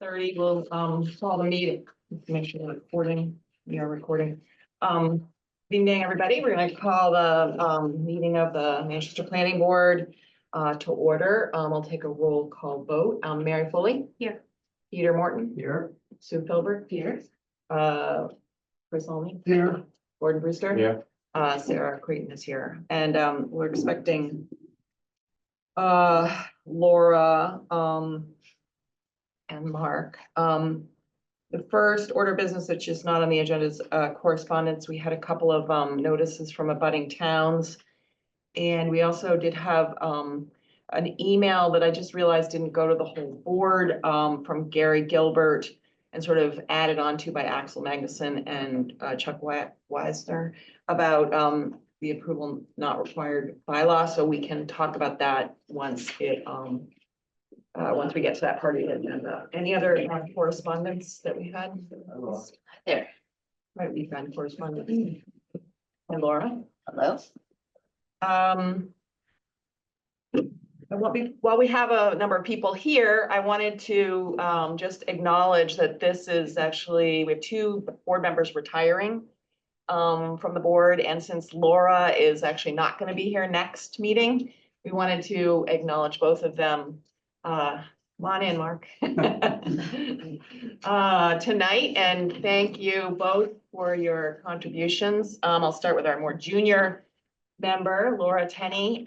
6:30, we'll call the meeting. Make sure we're recording, we are recording. Good evening, everybody. We're going to call the meeting of the Manchester Planning Board to order. I'll take a roll call vote. Mary Foley. Here. Peter Morton. Here. Sue Filbert. Here. Chris Olney. Here. Gordon Brewster. Yeah. Sarah Creighton is here, and we're expecting Laura and Mark. The first order of business, which is not on the agenda, is correspondence. We had a couple of notices from abutting towns. And we also did have an email that I just realized didn't go to the whole board from Gary Gilbert and sort of added on to by Axel Magnuson and Chuck Weisner about the approval not required bylaw. So we can talk about that once once we get to that part of the agenda. Any other correspondence that we had? There. Right, we've had correspondence. And Laura? Hello. While we have a number of people here, I wanted to just acknowledge that this is actually, we have two board members retiring from the board. And since Laura is actually not going to be here next meeting, we wanted to acknowledge both of them. Come on in, Mark. Tonight, and thank you both for your contributions. I'll start with our more junior member, Laura Tenney.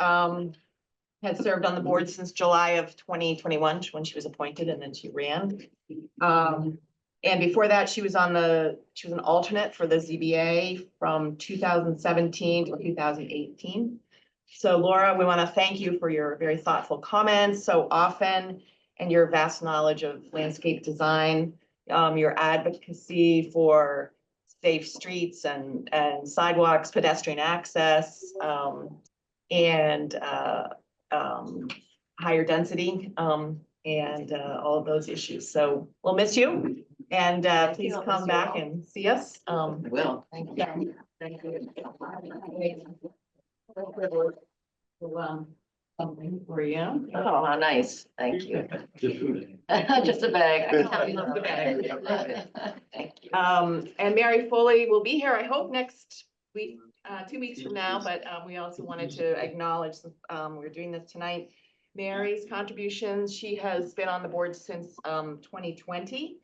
Had served on the board since July of 2021 when she was appointed, and then she ran. And before that, she was an alternate for the ZBA from 2017 to 2018. So Laura, we want to thank you for your very thoughtful comments so often and your vast knowledge of landscape design, your advocacy for safe streets and sidewalks, pedestrian access, and higher density, and all of those issues. So we'll miss you, and please come back and see us. Will. Thank you. Thank you. Something for you. Oh, how nice. Thank you. Just a bag. The bag. Thank you. And Mary Foley will be here, I hope, next week, 2 weeks from now, but we also wanted to acknowledge, we're doing this tonight, Mary's contributions. She has been on the board since 2020.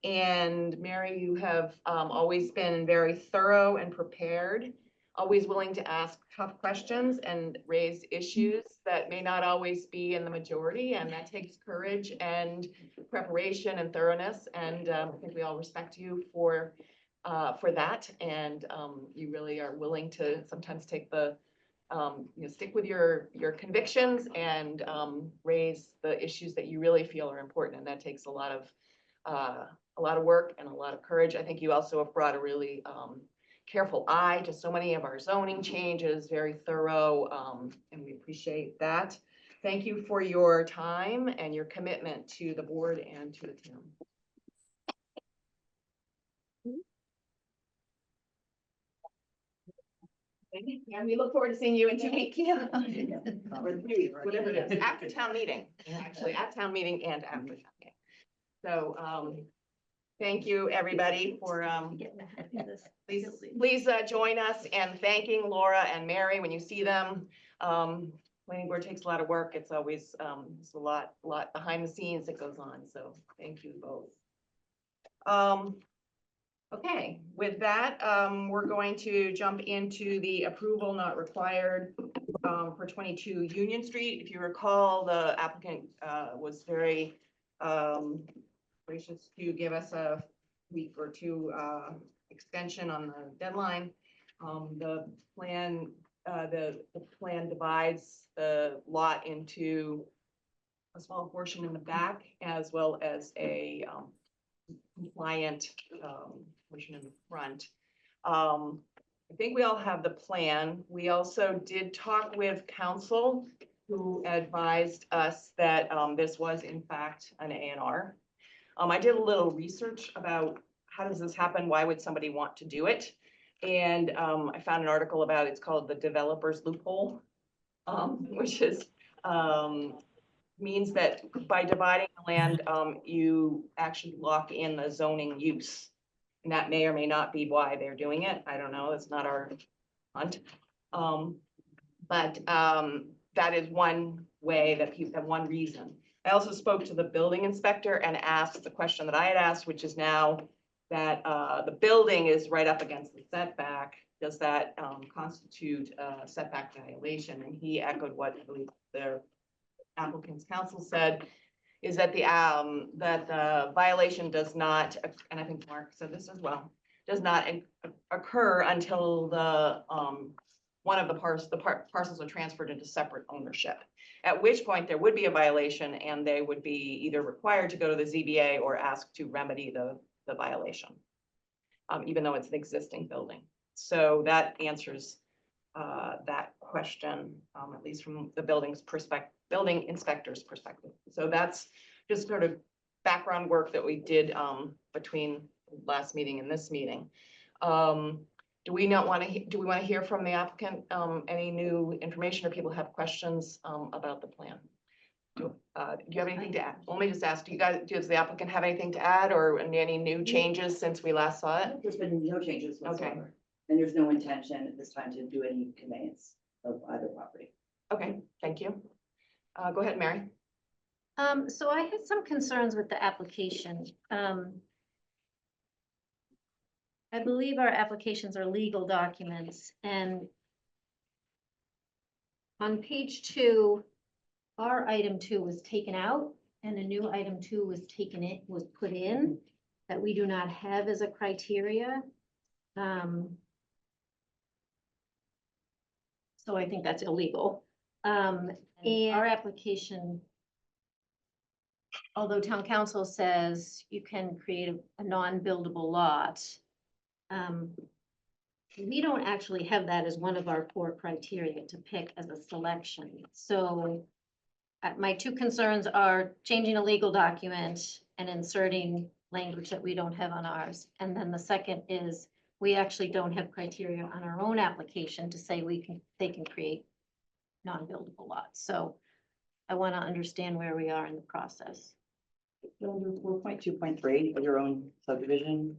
And Mary, you have always been very thorough and prepared, always willing to ask tough questions and raise issues that may not always be in the majority. And that takes courage and preparation and thoroughness. And I think we all respect you for that. And you really are willing to sometimes take the, stick with your convictions and raise the issues that you really feel are important. And that takes a lot of work and a lot of courage. I think you also have brought a really careful eye to so many of our zoning changes, very thorough, and we appreciate that. Thank you for your time and your commitment to the board and to the town. And we look forward to seeing you in 2 weeks. Yeah. Or 3 weeks, whatever it is, after town meeting, actually at town meeting and after town meeting. So, thank you, everybody, for, please join us in thanking Laura and Mary when you see them. Planning board takes a lot of work. It's always, it's a lot behind the scenes that goes on. So thank you both. Okay, with that, we're going to jump into the approval not required for 22 Union Street. If you recall, the applicant was very gracious to give us a week or two extension on the deadline. The plan divides the lot into a small portion in the back as well as a compliant portion in the front. I think we all have the plan. We also did talk with council, who advised us that this was in fact an A&R. I did a little research about how does this happen? Why would somebody want to do it? And I found an article about it's called the developer's loophole, which is means that by dividing the land, you actually lock in the zoning use. And that may or may not be why they're doing it. I don't know. It's not our hunt. But that is one way that people, that one reason. I also spoke to the building inspector and asked the question that I had asked, which is now that the building is right up against the setback. Does that constitute a setback violation? And he echoed what I believe the applicant's counsel said, is that the violation does not, and I think Mark said this as well, does not occur until the one of the parcels are transferred into separate ownership. At which point there would be a violation and they would be either required to go to the ZBA or asked to remedy the violation, even though it's an existing building. So that answers that question, at least from the building inspector's perspective. So that's just sort of background work that we did between last meeting and this meeting. Do we want to hear from the applicant any new information, or people have questions about the plan? Do you have anything to add? Let me just ask, does the applicant have anything to add, or any new changes since we last saw it? There's been no changes Okay. whatsoever. And there's no intention at this time to do any conveyance of either property. Okay, thank you. Go ahead, Mary. So I had some concerns with the application. I believe our applications are legal documents, and on page 2, our item 2 was taken out and a new item 2 was put in that we do not have as a criteria. So I think that's illegal. And our application, although town council says you can create a non-buildable lot, we don't actually have that as one of our 4 criteria to pick as a selection. So my 2 concerns are changing a legal document and inserting language that we don't have on ours. And then the second is we actually don't have criteria on our own application to say they can create non-buildable lots. So I want to understand where we are in the process. Under 4.2.3 of your own subdivision,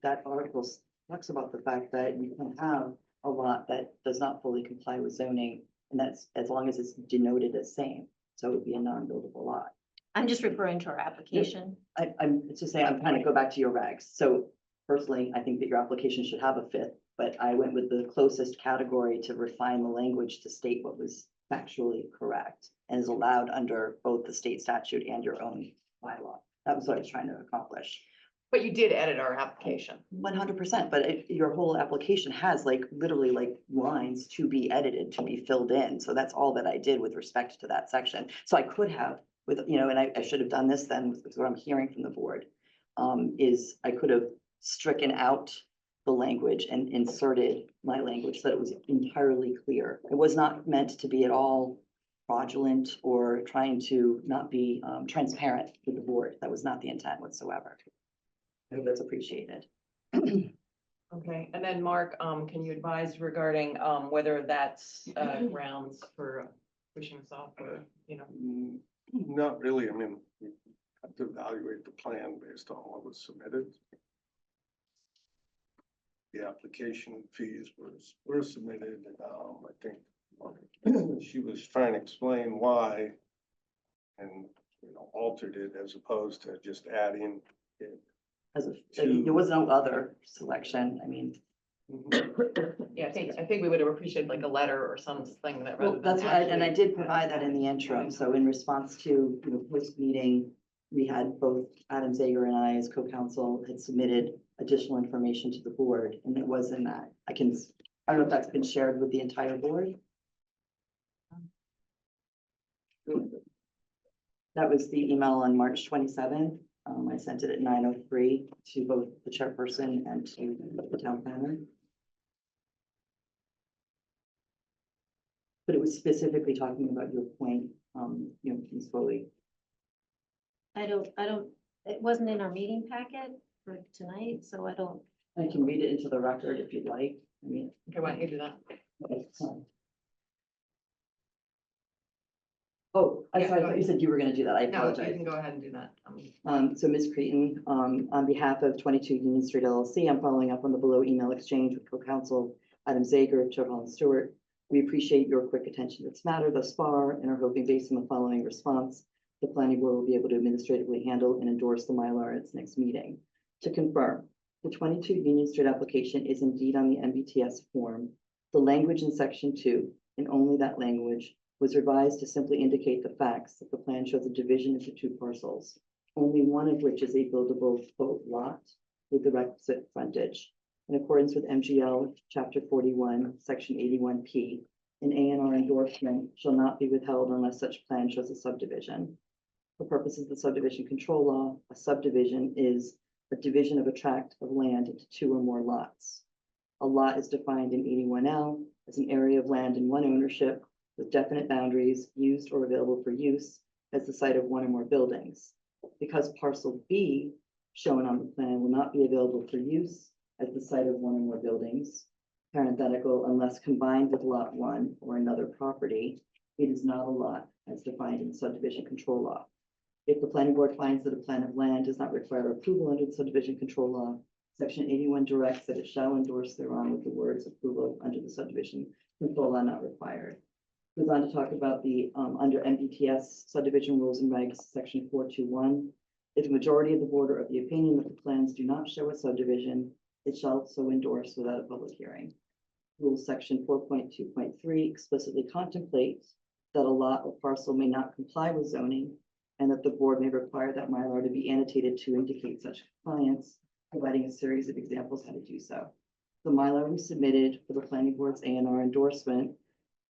that article talks about the fact that you can have a lot that does not fully comply with zoning, and that's as long as it's denoted as same. So it would be a non-buildable lot. I'm just referring to our application. It's just saying, I'm trying to go back to your regs. So personally, I think that your application should have a 5th, but I went with the closest category to refine the language to state what was factually correct and is allowed under both the state statute and your own bylaw. That was what I was trying to accomplish. But you did edit our application. 100%, but your whole application has literally lines to be edited, to be filled in. So that's all that I did with respect to that section. So I could have and I should have done this then, because what I'm hearing from the board is I could have stricken out the language and inserted my language so that it was entirely clear. It was not meant to be at all fraudulent or trying to not be transparent with the board. That was not the intent whatsoever. I hope that's appreciated. Okay, and then Mark, can you advise regarding whether that's grounds for pushing us off, or, Not really. I mean, we have to evaluate the plan based on what was submitted. The application fees were submitted. I think she was trying to explain why and, altered it as opposed to just adding it. There was no other selection. I mean, yeah, I think we would have appreciated like a letter or something that. well, rather than that's why, and I actually- did provide that in the interim. So in response to, post meeting, we had both Adam Zager and I as co-counsel had submitted additional information to the board, and it was in that. I don't know if that's been shared with the entire board. That was the email on March 27th. I sent it at 9:03 to both the chairperson and to the town planner. But it was specifically talking about your point, Ms. Foley. It wasn't in our meeting packet for tonight, so I don't. I can read it into the record if you'd like. I mean, Okay, why don't you do that? it's, Oh, I'm Yeah, sorry, I go thought you ahead. said you were gonna do that. I No, you apologize. can go ahead and do that. So Ms. Creighton, on behalf of 22 Union Street LLC, I'm following up on the below email exchange with co-counsel Adam Zager, Joe Holland Stewart. We appreciate your quick attention to this matter thus far and are hoping based on the following response, the planning board will be able to administratively handle and endorse the Mylar at its next meeting. To confirm, the 22 Union Street application is indeed on the MBTS form. The language in section 2, and only that language, was revised to simply indicate the facts that the plan shows a division into 2 parcels, only one of which is a buildable quote lot with the requisite frontage. In accordance with MGL Chapter 41, Section 81P, an A&R endorsement shall not be withheld unless such plan shows a subdivision. For purposes of the subdivision control law, a subdivision is a division of a tract of land into 2 or more lots. A lot is defined in 81L as an area of land in one ownership with definite boundaries used or available for use as the site of 1 or more buildings. Because parcel B shown on the plan will not be available for use as the site of 1 or more buildings, parenthetical, unless combined with lot 1 or another property, it is not a lot as defined in subdivision control law. If the planning board finds that a plan of land does not require approval under the subdivision control law, section 81 directs that it shall endorse thereon with the words approval under the subdivision control law not required. Goes on to talk about the, under MBTS subdivision rules and regs, section 421. If the majority of the board are of the opinion that the plans do not show a subdivision, it shall so endorse without a public hearing. Rules section 4.2.3 explicitly contemplates that a lot or parcel may not comply with zoning and that the board may require that Mylar to be annotated to indicate such compliance, providing a series of examples how to do so. The Mylar we submitted for the planning board's A&R endorsement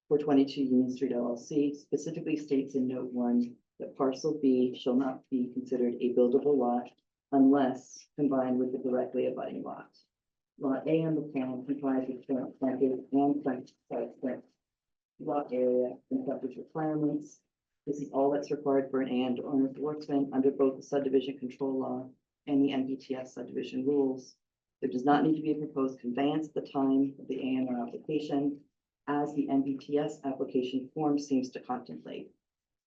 for 22 Union Street LLC specifically states in note 1 that parcel B shall not be considered a buildable lot unless combined with the directly abutting lot. Lot A on the plan comprises current frontage and front lot area and frontage requirements. This is all that's required for an and/or endorsement under both the subdivision control law and the MBTS subdivision rules. There does not need to be a proposed conveyance at the time of the A&R application, as the MBTS application form seems to contemplate.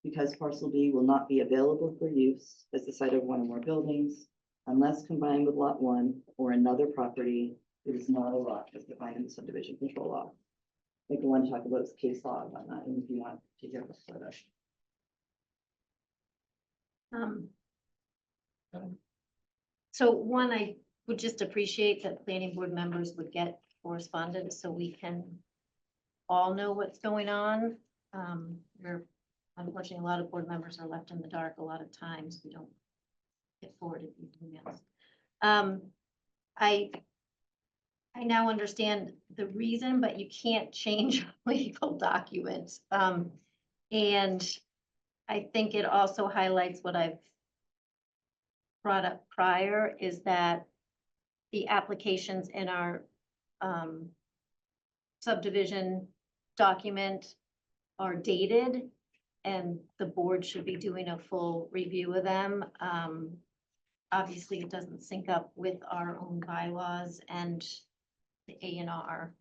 Because parcel B will not be available for use as the site of 1 or more buildings, unless combined with lot 1 or another property, it is not a lot as defined in the subdivision control law. I think the one to talk about is case law and whatnot, and if you want to hear this further. So one, I would just appreciate that planning board members would get correspondence so we can all know what's going on. We're unfortunately, a lot of board members are left in the dark a lot of times. We don't get forwarded these emails. I now understand the reason, but you can't change legal documents. And I think it also highlights what I've brought up prior, is that the applications in our subdivision document are dated, and the board should be doing a full review of them. Obviously, it doesn't sync up with our own bylaws and the A&R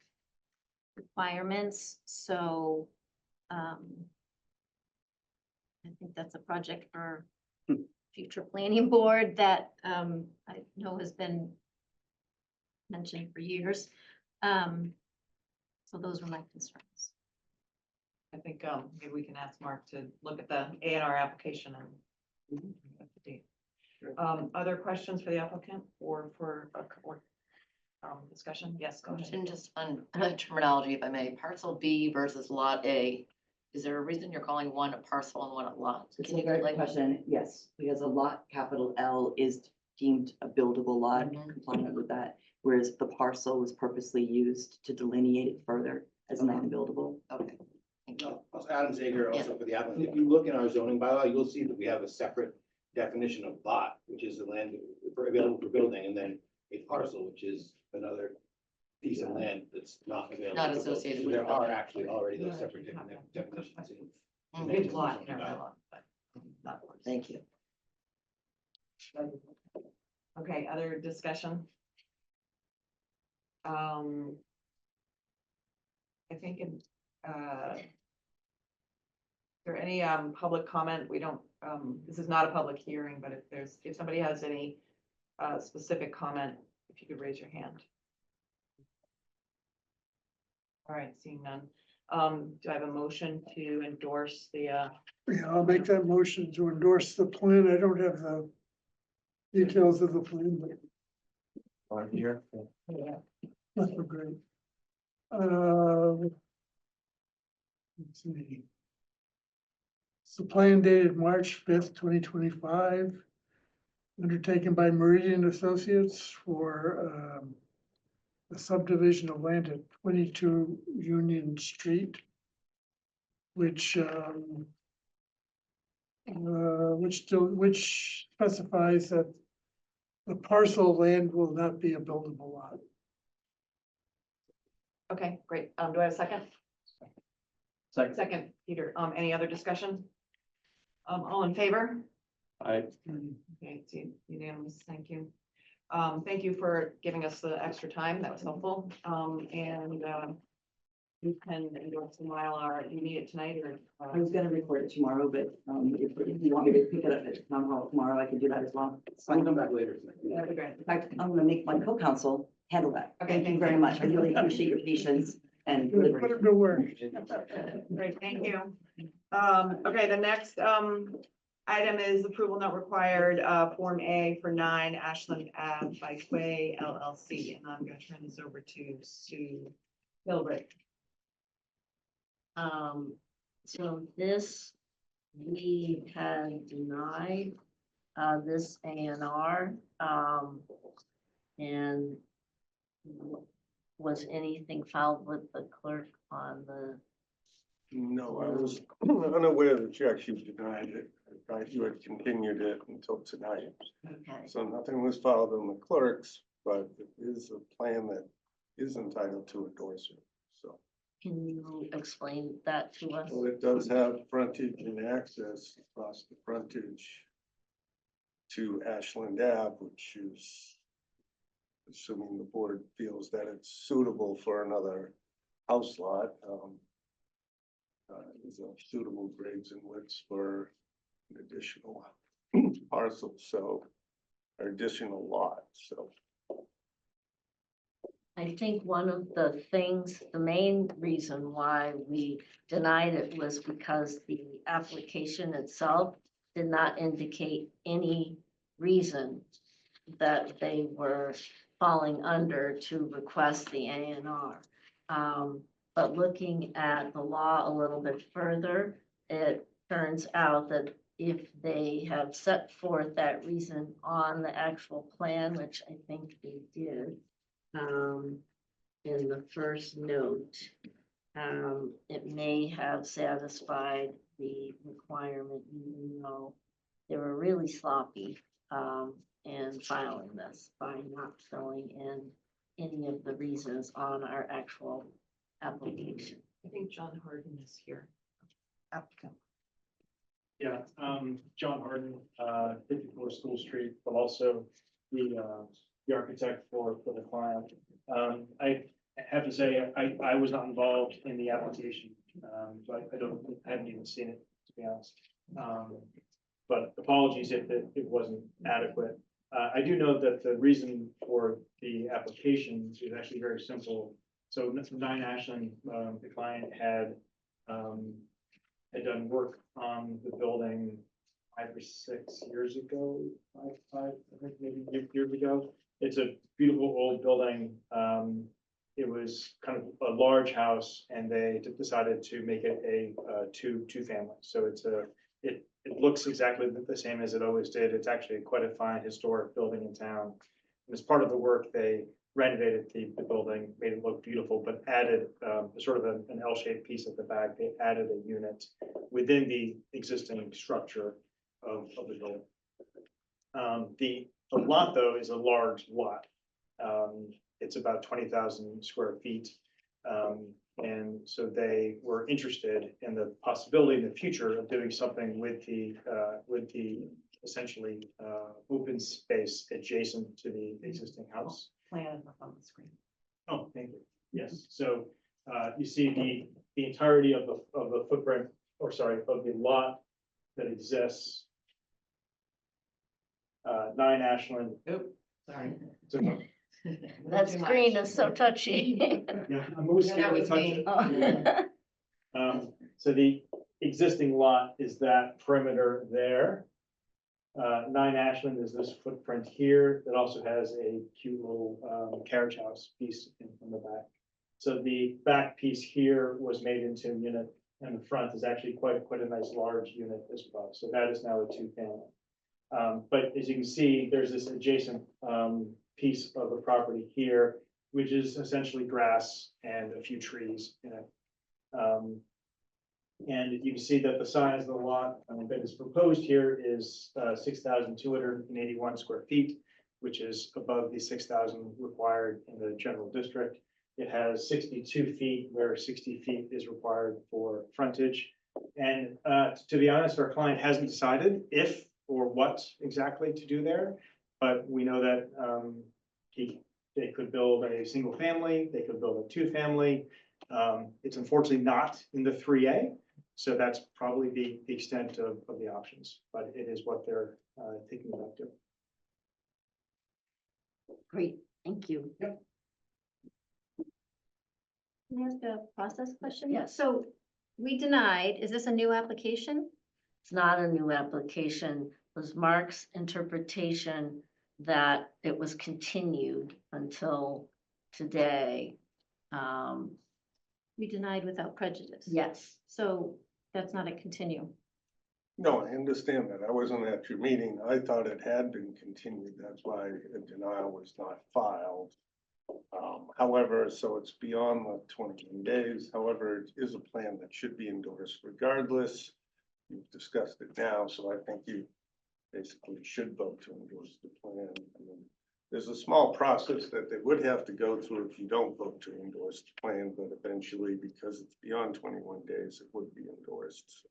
requirements, so I think that's a project for future planning board that I know has been mentioned for years. So those were my concerns. I think, maybe we can ask Mark to look at the A&R application and. bring it up to date. Other questions for the applicant or for, discussion? Yes, go ahead. Question just on terminology, if I may, parcel B versus lot A. Is there a reason you're calling one a parcel and one a lot? It's Can a you very good explain? question. Yes, because a lot, capital L, is deemed a buildable lot Mhm. compliant with that, whereas the parcel was purposely used to delineate it further as non-buildable. Okay, thank you. Also Adam Zager, also for the applicant. If you look in our zoning bylaw, you'll see that we have a separate definition of lot, which is the land available for building, and then a parcel, which is another piece of land that's not available. Not for building. associated So with there building. are actually already those separate definitions. Mhm. Big lot in our bylaw, but not. Thank you. Okay, other discussion? I think in, there any public comment? We don't, this is not a public hearing, but if somebody has any specific comment, if you could raise your hand. All right, seeing none. Do I have a motion to endorse the Yeah, I'll make that motion to endorse the plan. I don't have the details of the plan, but Here. that's great. Let's see. It's the plan dated March 5th, 2025. Undertaken by Meridian Associates for the subdivision of land at 22 Union Street, which specifies that the parcel of land will not be a buildable lot. Okay, great. Do I have a second? Second, Peter. Any other discussion? All in favor? Okay, it's unanimous. Thank you. Thank you for giving us the extra time. That was helpful. And you can endorse the Mylar. Do you need it tonight or? I was gonna record it tomorrow, but if you want me to pick it up at town hall tomorrow, I can do that as well. It's I'll fine. come back later tonight. That'd be great. In fact, I'm gonna make my co-counsel handle that. Okay, Thank you thank very you. much. I really appreciate your patience and Put delivery. it to work. Great, thank you. Okay, the next item is approval not required, Form A for 9 Ashland Ave Bikeway LLC, and I'm gonna turn this over to Sue Gilbert. So this, we had denied, this A&R, and was anything filed with the clerk on the, No, I was unaware that you actually denied it. I thought you had continued it until tonight. okay, So nothing was filed in the clerks, but it is a plan that is entitled to endorsement. So, can you explain that to us? well, it does have frontage and access across the frontage to Ashland Ave, which is, assuming the board feels that it's suitable for another house lot, is a suitable grades and widths for an additional parcel, so, or additional lot, so. I think one of the things, the main reason why we denied it was because the application itself did not indicate any reason that they were falling under to request the A&R. But looking at the law a little bit further, it turns out that if they have set forth that reason on the actual plan, which I think they did, in the first note, it may have satisfied the requirement, even though they were really sloppy, in filing this by not filling in any of the reasons on our actual application. I think John Harden is here. Applicant. Yeah, John Harden, 54 School Street, but also the architect for the client. I have to say, I was not involved in the application, so I haven't even seen it, to be honest. But apologies if it wasn't adequate. I do know that the reason for the application is actually very simple. So 9 Ashland, the client had done work on the building 5 or 6 years ago, I think maybe years ago. It's a beautiful old building. It was kind of a large house, and they decided to make it a two family. So it looks exactly the same as it always did. It's actually quite a fine historic building in town. And as part of the work, they renovated the building, made it look beautiful, but added sort of an L-shaped piece at the back. They added a unit within the existing structure of the building. The lot, though, is a large lot. It's about 20,000 square feet. And so they were interested in the possibility in the future of doing something with the essentially open space adjacent to the existing house. Plan up on the screen. Oh, thank you. Yes, so you see the entirety of the footprint or sorry, of the lot that exists. 9 Ashland. Oop, sorry. So, That Too screen much. is so touchy. yeah, I'm always That scared to was touch me. it. So the existing lot is that perimeter there. 9 Ashland is this footprint here. It also has a cute little carriage house piece in the back. So the back piece here was made into a unit, and the front is actually quite a nice large unit as well. So that is now a 2-family. But as you can see, there's this adjacent piece of the property here, which is essentially grass and a few trees in it. And you can see that the size of the lot that is proposed here is 6,281 square feet, which is above the 6,000 required in the general district. It has 62 feet where 60 feet is required for frontage. And to be honest, our client hasn't decided if or what exactly to do there, but we know that they could build a single family, they could build a 2-family. It's unfortunately not in the 3A. So that's probably the extent of the options, but it is what they're thinking about doing. Great, thank you. Can I ask a process question? Yes. So we denied, is this a new application? It's not a new application, it was Mark's interpretation that it was continued until today. We denied without prejudice. Yes, So that's not a continue. No, I understand that. I wasn't at your meeting. I thought it had been continued. That's why a denial was not filed. However, so it's beyond the 21 days. However, it is a plan that should be endorsed regardless. You've discussed it now, so I think you basically should vote to endorse the plan. I mean, there's a small process that they would have to go through if you don't vote to endorse the plan, but eventually, because it's beyond 21 days, it would be endorsed.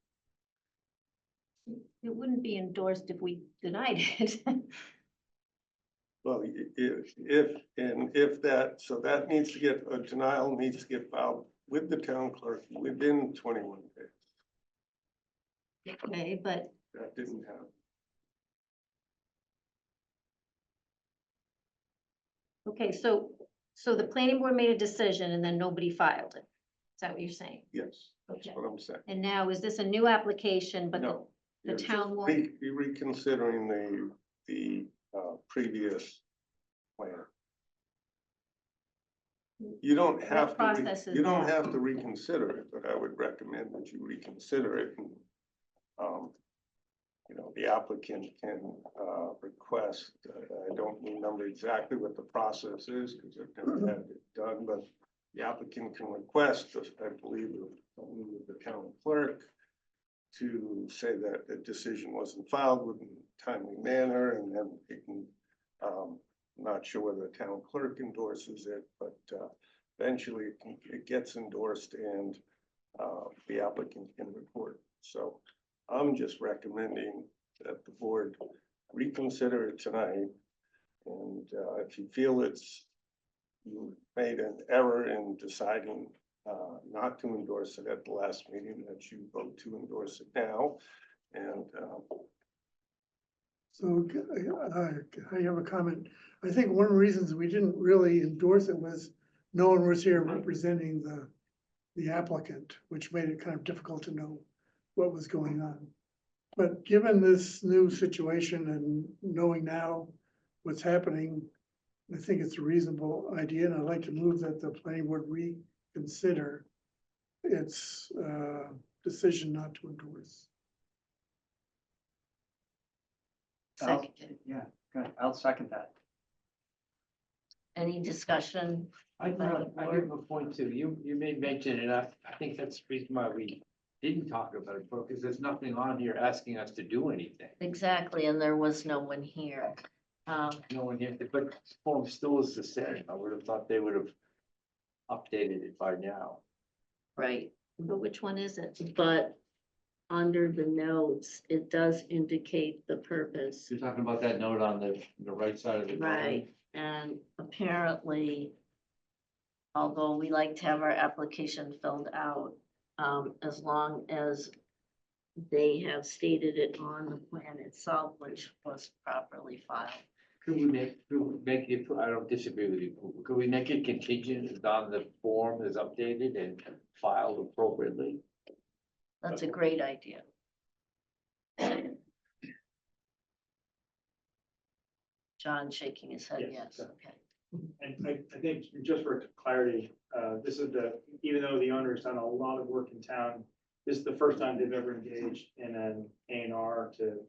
It wouldn't be endorsed if we denied it. Well, if that, so that needs to get, a denial needs to get filed with the town clerk within 21 days. Okay, but That didn't happen. okay, so the planning board made a decision and then nobody filed it. Is that what you're saying? Yes, that's Okay. what I'm saying. And now is this a new application, but No. the you're just town won't- You're reconsidering the previous plan. You don't have to, process is you don't that? have to reconsider it, but I would recommend that you reconsider it and, you know, the applicant can, request, I don't remember exactly what the process is because I've never had it done, but the applicant can request, I believe, of the town clerk to say that the decision wasn't filed within a timely manner, and then it can, not sure whether the town clerk endorses it, but eventually it gets endorsed and the applicant can report. So I'm just recommending that the board reconsider it tonight. And if you feel you made an error in deciding not to endorse it at the last meeting, that you vote to endorse it now. And So I have a comment. I think one of the reasons we didn't really endorse it was no one was here representing the applicant, which made it kind of difficult to know what was going on. But given this new situation and knowing now what's happening, I think it's a reasonable idea, and I'd like to move that the planning board reconsider its decision not to endorse. Seconded. Yeah, good. I'll second that. any discussion? I give a point too. You made mention, and I think that's the reason why we didn't talk about it, because there's nothing on here asking us to do anything. Exactly, and there was no one here. No one here, but the form still is the same. I would have thought they would have updated it by now. Right, but which one is it? but under the notes, it does indicate the purpose. You're talking about that note on the right side of the drawing? Right, and apparently, although we like to have our application filled out, as long as they have stated it on the plan itself, which was properly filed. Could we make it, I don't disagree with you, could we make it contingent on the form is updated and filed appropriately? That's a great idea. John shaking his head, Yes, yes, okay. And I think just for clarity, this is even though the owner's done a lot of work in town, this is the first time they've ever engaged in an A&R to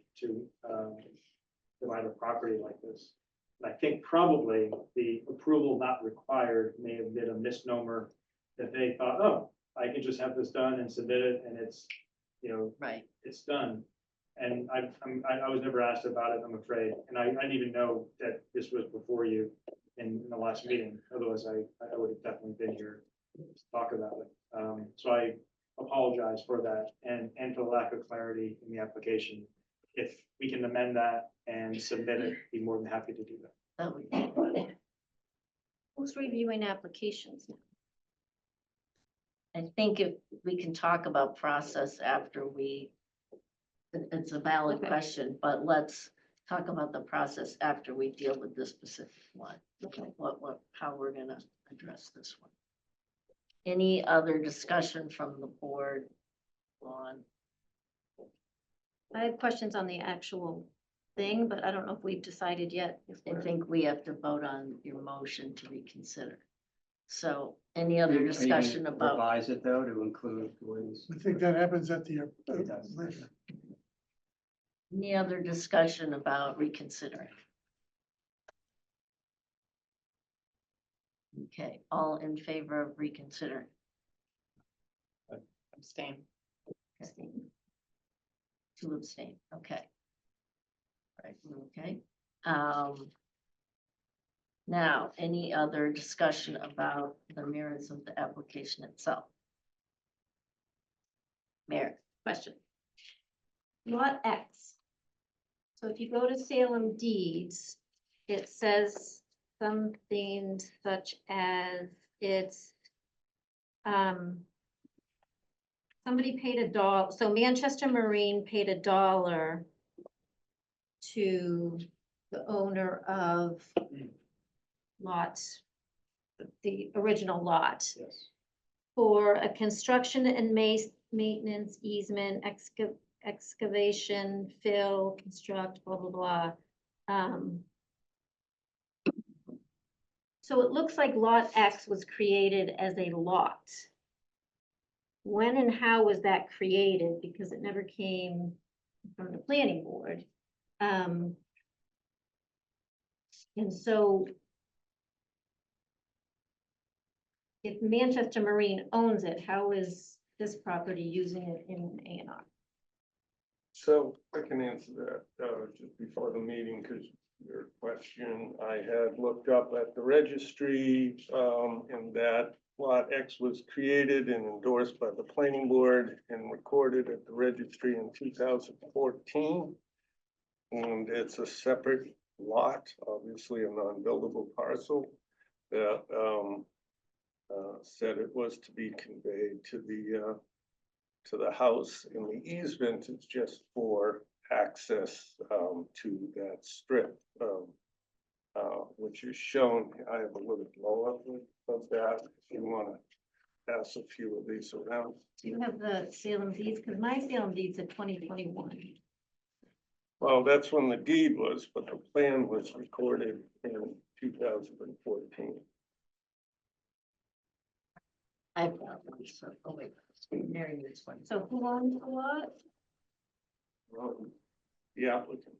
divide a property like this. And I think probably the approval not required may have been a misnomer, that they thought, oh, I can just have this done and submit it, and it's, Right. it's done. And I was never asked about it, I'm afraid, and I didn't even know that this was before you in the last meeting, otherwise I would have definitely been here to talk about it. So I apologize for that and for the lack of clarity in the application. If we can amend that and submit it, be more than happy to do that. That would be good. Who's reviewing applications now? I think if we can talk about process after it's a valid Okay. question, but let's talk about the process after we deal with this specific one. Okay. How we're gonna address this one. Any other discussion from the board on? I have questions on the actual thing, but I don't know if we've decided yet. If I we're- think we have to vote on your motion to reconsider. So any other Are you gonna discussion about, Revise it though to include Gordon's. I think that happens at the, It does. later. any other discussion about reconsidering? Okay, all in favor of reconsidering? Abstain. Abstain. Two abstain, okay. Right, okay. Now, any other discussion about the merits of the application itself? Mary, Question. Lot X. So if you go to Salem deeds, it says something such as it's, somebody paid $1, so Manchester Marine paid $1 to the owner of lot, the original lot, Yes. for a construction and maintenance easement, excavation, fill, construct, blah, blah, blah. So it looks like lot X was created as a lot. When and how was that created? Because it never came from the planning board. And so if Manchester Marine owns it, how is this property using it in A&R? So I can answer that, just before the meeting, because your question, I had looked up at the registry, and that lot X was created and endorsed by the planning board and recorded at the registry in 2014. And it's a separate lot, obviously a non-buildable parcel that, said it was to be conveyed to the house, and the easement is just for access to that strip, which is shown. I have a little blow up of that if you want to pass a few of these around. Do you have the Salem deeds? Because my Salem deeds are 2021. Well, that's when the deed was, but the plan was recorded in 2014. I've got one, so, oh wait, Mary needs one. So who owns the lot? The applicant.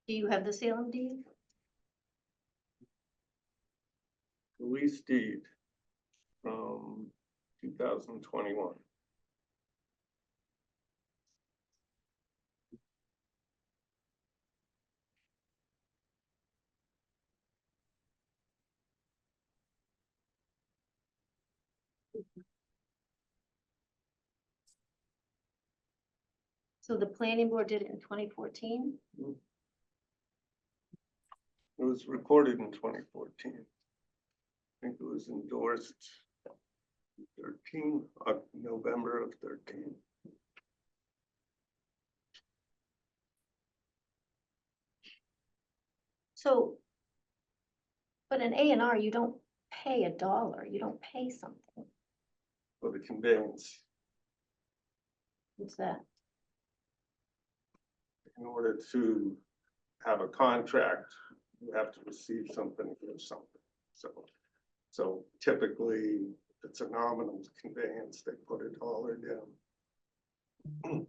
Do you have the Salem deed? Lease deed from 2021. So the planning board did it in 2014? It was recorded in 2014. think it was endorsed 13, November of 13. So, but an A and R, you don't pay $1, you don't pay something. For the conveyance, What's that? in order to have a contract, you have to receive something for something. So typically, if it's a nominal conveyance, they put $1 down.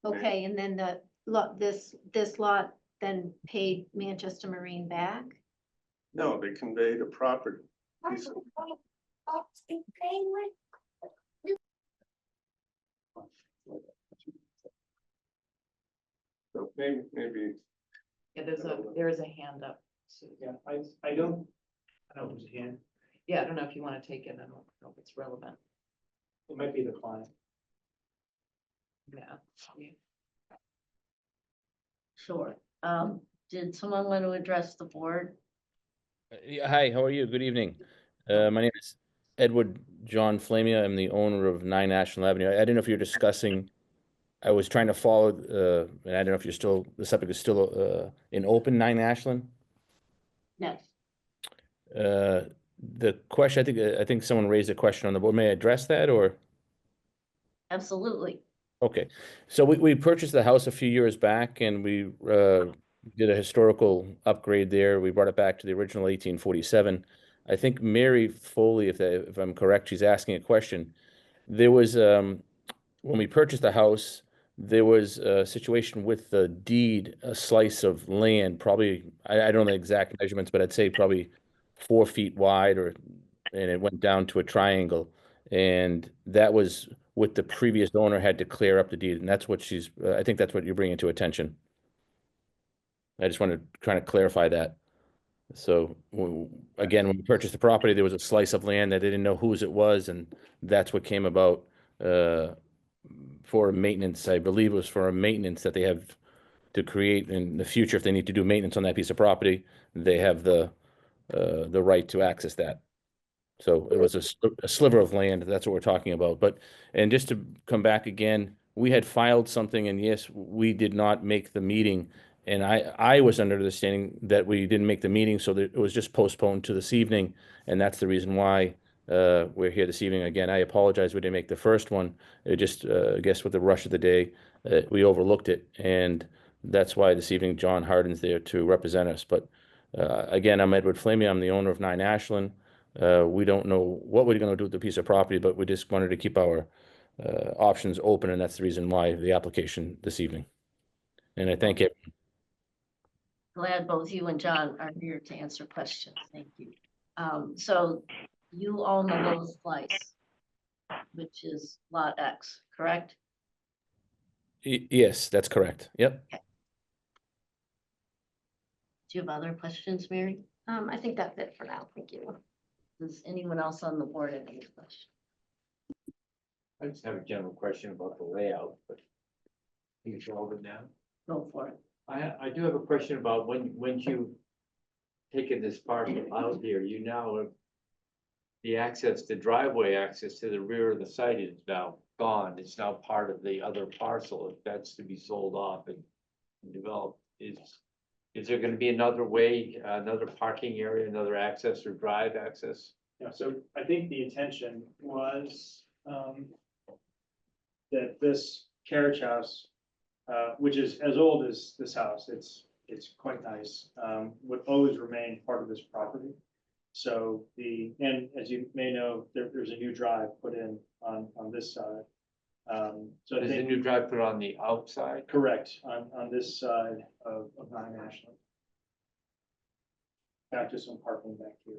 Okay, and then the lot, this lot then paid Manchester Marine back? No, they conveyed a property. Piece of- So maybe, Yeah, there is a hand up. So, Yeah, I don't know if it's a hand, yeah, I don't know if you want to take it. I don't know if it's relevant. it might be the client. Yeah. Sure. Did someone want to address the board? Yeah, hi, how are you? Good evening. My name is Edward John Flamia. I'm the owner of 9 National Avenue. I didn't know if you're discussing, I was trying to follow, and I don't know if you're still, the subject is still in open 9 Ashland. Yes. The question, I think someone raised a question on the board. May I address that or? Absolutely. Okay, so we purchased the house a few years back and we did a historical upgrade there. We brought it back to the original 1847. I think Mary Foley, if I'm correct, she's asking a question. There was, when we purchased the house, there was a situation with the deed, a slice of land, probably, I don't know the exact measurements, but I'd say probably 4 feet wide and it went down to a triangle. And that was what the previous owner had to clear up the deed. And that's what I think that's what you're bringing to attention. I just want to kind of clarify that. So again, when we purchased the property, there was a slice of land that they didn't know whose it was, and that's what came about for maintenance. I believe it was for a maintenance that they have to create in the future. If they need to do maintenance on that piece of property, they have the right to access that. So it was a sliver of land. That's what we're talking about. But, and just to come back again, we had filed something, and yes, we did not make the meeting. And I was under the understanding that we didn't make the meeting, so that it was just postponed to this evening. And that's the reason why we're here this evening. Again, I apologize we didn't make the first one. It just, I guess with the rush of the day, we overlooked it. And that's why this evening John Harden's there to represent us. But again, I'm Edward Flamey. I'm the owner of 9 Ashland. We don't know what we're going to do with the piece of property, but we just wanted to keep our options open, and that's the reason why the application this evening. And I thank you. Glad both you and John are here to answer questions. Thank you. So you own the little slice, which is lot X, correct? Yes, that's correct. Yep. Do you have other questions, Mary? I think that's it for now. Thank you. Does anyone else on the board have any questions? I just have a general question about the layout, but you can solve it now. Go for it. I do have a question about when you taken this parcel out here, you now have the access, the driveway access to the rear of the site is now gone. It's now part of the other parcel. If that's to be sold off and developed, is there gonna be another way, another parking area, another access or drive access? Yeah, so I think the intention was, that this carriage house, which is as old as this house, it's quite nice, would always remain part of this property. So and as you may know, there's a new drive put in on this side. So I Is the think, new drive put on the outside? correct, on this side of 9 Ashland. Back to some parking back here.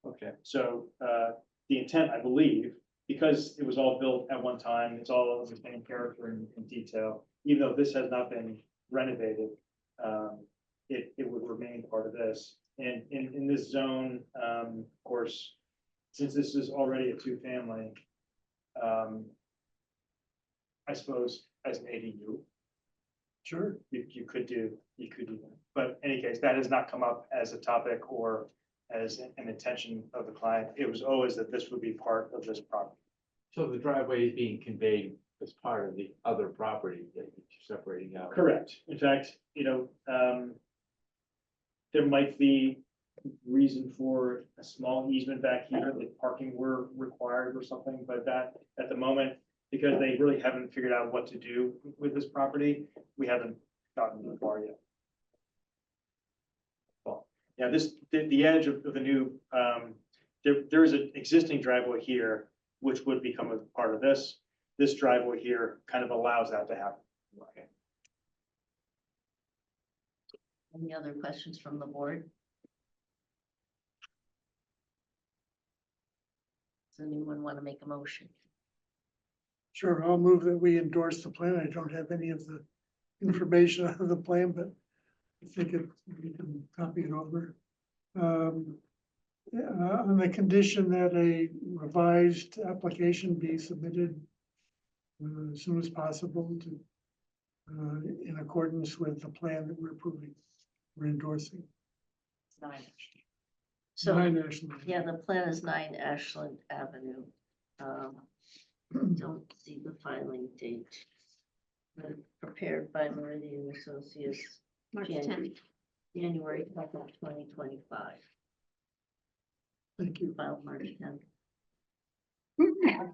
Okay. So, the intent, I believe, because it was all built at one time, it's all of the same character and detail, even though this has not been renovated, it would remain part of this. And in this zone, of course, since this is already a 2-family, I suppose as an ADU, Sure. you could do that. But in any case, that has not come up as a topic or as an intention of the client. It was always that this would be part of this property. So the driveway is being conveyed as part of the other property that you're separating out. Correct. In fact, there might be reason for a small easement back here, if parking were required or something, but that, at the moment, because they really haven't figured out what to do with this property, we haven't gotten that far yet. Well, yeah, the edge of the new, there is an existing driveway here, which would become a part of this. This driveway here kind of allows that to happen. Okay. Any other questions from the board? Does anyone want to make a motion? Sure, I'll move that we endorse the plan. I don't have any of the information on the plan, but I think we can copy it over. On the condition that a revised application be submitted as soon as possible to, in accordance with the plan that we're approving, we're endorsing. So, 9 Ashland. yeah, the plan is 9 Ashland Avenue. Don't see the filing date. Prepared by Meridian Associates, March Jan- 10th. January 2025. Thank you. Filed March 10th.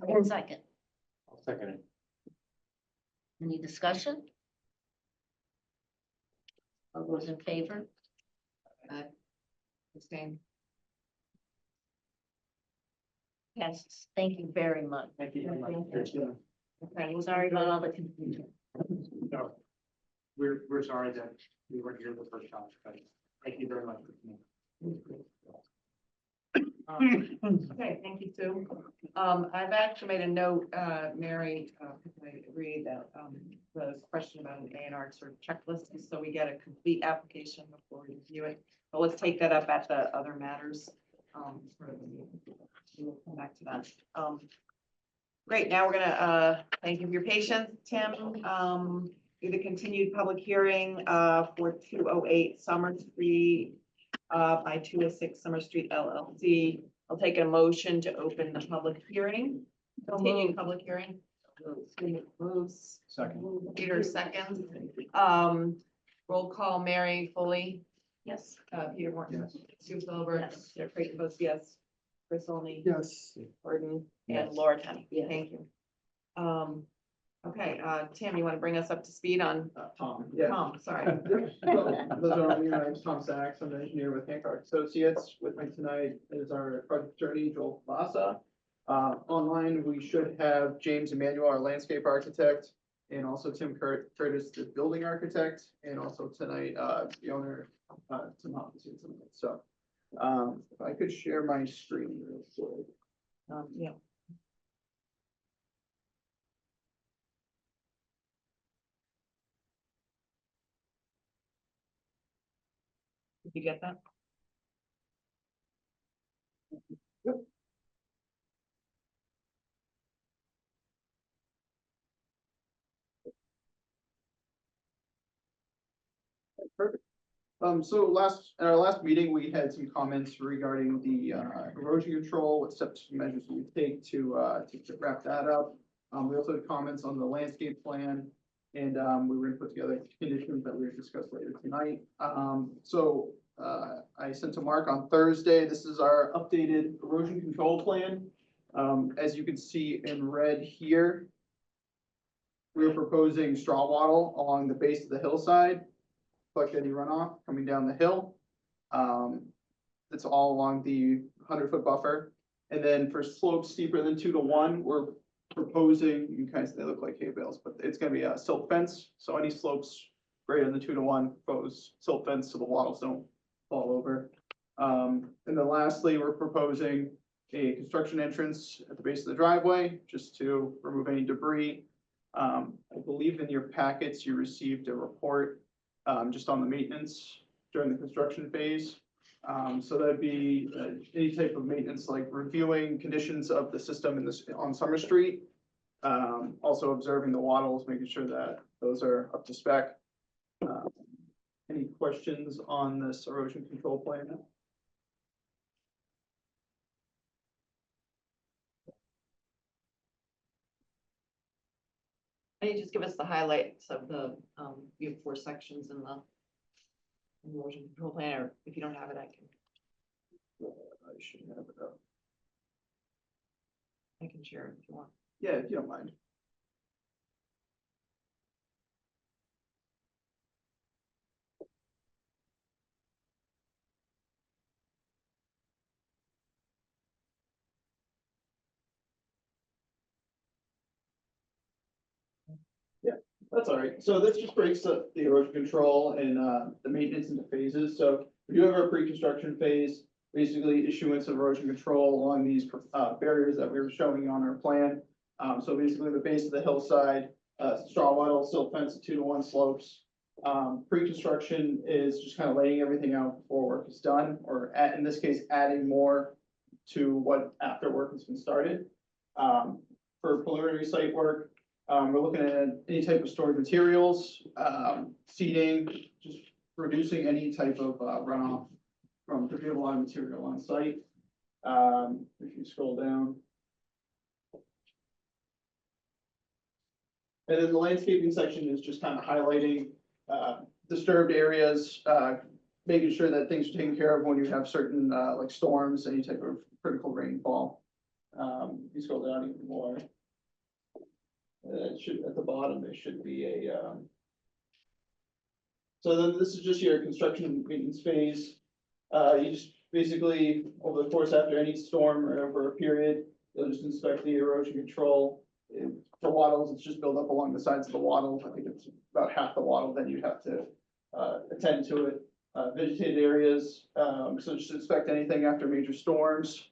Well, Second, I'll second it. any discussion? All those in favor? Same. Yes, thank you very much. Thank you very much. Okay, Sorry about all the confusion. No, we're sorry that we weren't here the first time, but thank you very much for coming. Okay, thank you, Sue. I've actually made a note, Mary, I agree that, the question about an A and R sort of checklist is so we get a complete application before we review it. But let's take that up at the other matters. We'll come back to that. Great, now we're gonna, thank you for your patience, Tim. Do the continued public hearing, for 208 Summer Street, by 206 Summer Street LLC. I'll take a motion to open the public hearing, continued public hearing. Moves. Second. Peter seconds. Roll call, Mary Foley. Yes. Peter Morton. Yes. Sue Silver. Yes. Sarah Creighton votes yes. Chris Olney. Yes, Gordon and Yes. Laura Tenney. Yes. Thank you. Okay, Tim, you want to bring us up to speed on Tom, yeah. Tom? Sorry. Those are all me. My name's Tom Sachs. I'm an engineer with Hancock Associates. With me tonight is our project attorney, Joel Vasa. Online, we should have James Emmanuel, our landscape architect, and also Tim Curtis, the building architect, and also tonight, the owner, Tim Hopkins here tonight. So, if I could share my screen real quick. Yeah. Did you get that? Perfect. So at our last meeting, we had some comments regarding the erosion control, what steps and measures we take to wrap that up. We also had comments on the landscape plan, and we were gonna put together conditions that we would discuss later tonight. I sent to Mark on Thursday. This is our updated erosion control plan. As you can see in red here, we're proposing straw wattle along the base of the hillside, collect any runoff coming down the hill. It's all along the 100-foot buffer. And then for slopes steeper than 2 to 1, we're proposing, you guys, they look like hay bales, but it's gonna be a silt fence. So any slopes greater than 2 to 1, propose silt fence so the wattles don't fall over. And then lastly, we're proposing a construction entrance at the base of the driveway, just to remove any debris. I believe in your packets, you received a report just on the maintenance during the construction phase. So that'd be any type of maintenance, like reviewing conditions of the system on Summer Street. Also observing the wattles, making sure that those are up to spec. Any questions on this erosion control plan? Can you just give us the highlights of the, you have 4 sections in the erosion control plan, or if you don't have it, I should have it up. I can share it if you want. Yeah, if you don't mind. That's all right. So this just breaks up the erosion control and the maintenance into phases. So we do have our pre-construction phase, basically issuance of erosion control along these barriers that we were showing on our plan. So basically the base of the hillside, straw wattle, silt fence, 2-to-1 slopes. Pre-construction is just kind of laying everything out before work is done, or in this case, adding more to what after work has been started. For preliminary site work, we're looking at any type of stored materials, seeding, just reducing any type of runoff from the line material on site. If you scroll down. And then the landscaping section is just kind of highlighting disturbed areas, making sure that things are taken care of when you have certain like storms, any type of critical rainfall. You scroll down even more. It should, at the bottom, there should be a, so then this is just your construction maintenance phase. You just basically, over the course after any storm or over a period, you'll just inspect the erosion control. For wattles, it's just built up along the sides of the wattle. I think it's about half the wattle, then you'd have to attend to it. Vegetated areas, so just inspect anything after major storms.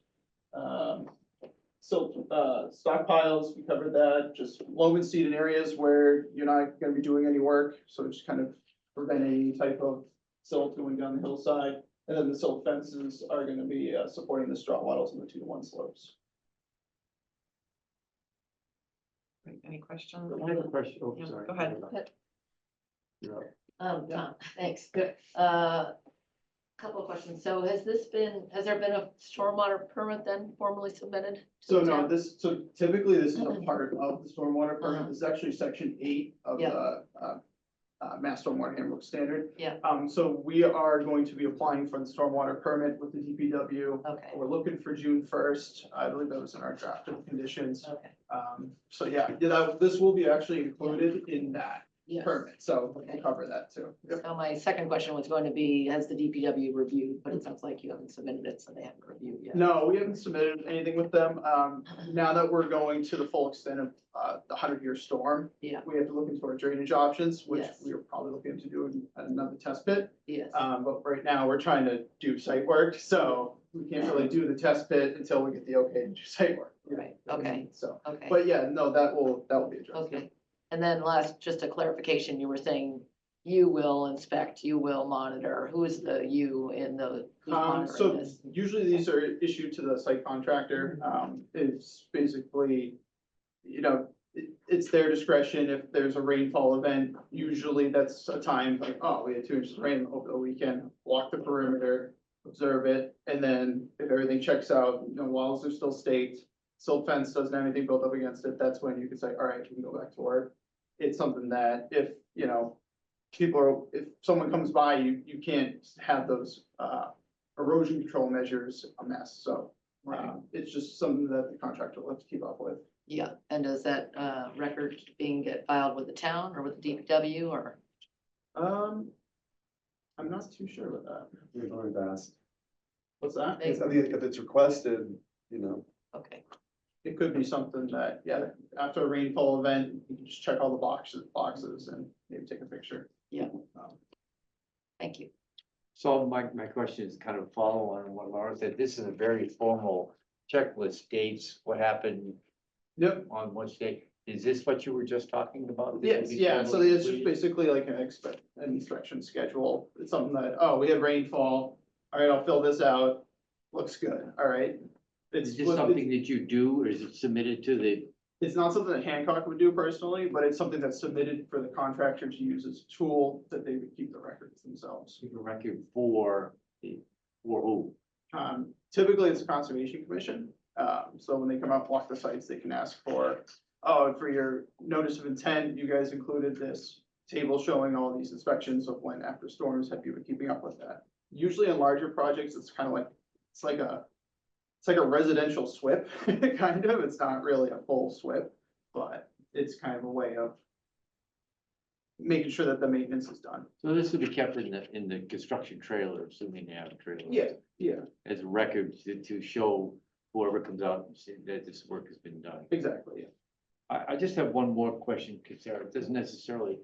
So stockpiles, we covered that, just loam and seed in areas where you're not gonna be doing any work, so just kind of prevent any type of silt going down the hillside. And then the silt fences are gonna be supporting the straw wattles and the 2-to-1 slopes. Any questions? I have a question. Oh, Yeah, sorry. go ahead. Tom, thanks, good. Couple of questions. So has there been a stormwater permit then formally submitted? to So the no, town? so typically this is a part of the stormwater permit. This is actually section 8 of Yeah. the Mass Stormwater Handbook Standard. Yeah. So we are going to be applying for the stormwater permit with the DPW. Okay, We're looking for June 1st. I believe that was in our draft of conditions. okay. So yeah, this will be actually included in that Yes. permit, so Okay. we'll cover that too. Yep. So my second question was going to be, has the DPW reviewed, but it sounds like you haven't submitted it, so they haven't reviewed yet. No, we haven't submitted anything with them. Now that we're going to the full extent of the 100-year storm. Yeah. We have to look into our drainage options, which Yes. we are probably looking to do at another test pit. Yes, But right now, we're trying to do site work, so we can't really do the test pit until we get the okay to do site work. right, okay, So, okay, but yeah, no, that will be addressed. okay. And then last, just a clarification, you were saying you will inspect, you will monitor. Who is the you in the, who's monitoring So this? usually these are issued to the site contractor. It's basically, it's their discretion if there's a rainfall event. Usually that's a time like, oh, we had 2 inches of rain over the weekend, walk the perimeter, observe it. And then if everything checks out, walls are still staked, silt fence doesn't have anything built up against it, that's when you can say, all right, we can go back to work. It's something that if, if someone comes by, you can't have those erosion control measures a mess, so. It's just something that the contractor will have to keep up with. Yeah, and does that record keeping get filed with the town or with the DPW or? I'm not too sure with that. We've always asked. What's that? They- I mean, if it's requested, Okay, It could be something that, yeah, after a rainfall event, you can just check all the boxes and maybe take a picture. Yeah. Um, thank you. So my question is kind of follow on what Laura said. This is a very formal checklist, dates, what happened Yep, on which date. Is this what you were just talking about? This will yes, be yeah, so formally it's just completed? basically like an inspection schedule. It's something that, oh, we had rainfall, all right, I'll fill this out, looks good, all right. Is this something that you do, or is it submitted to the It's not something that Hancock would do personally, but it's something that's submitted for the contractor to use as a tool that they would keep the records themselves. Keep a record for who? Typically, it's a conservation commission. So when they come out and walk the sites, they can ask for, oh, for your notice of intent, you guys included this table showing all these inspections of when after storms, have you been keeping up with that? Usually in larger projects, it's kind of like, it's like a residential SWIP, kind of. It's not really a full SWIP, but it's kind of a way of making sure that the maintenance is done. So this will be kept in the construction trailer, assuming they have a trailer. Yeah, As a record to show whoever comes out and say that this work has been done. exactly, yeah. I just have one more question, because it doesn't necessarily,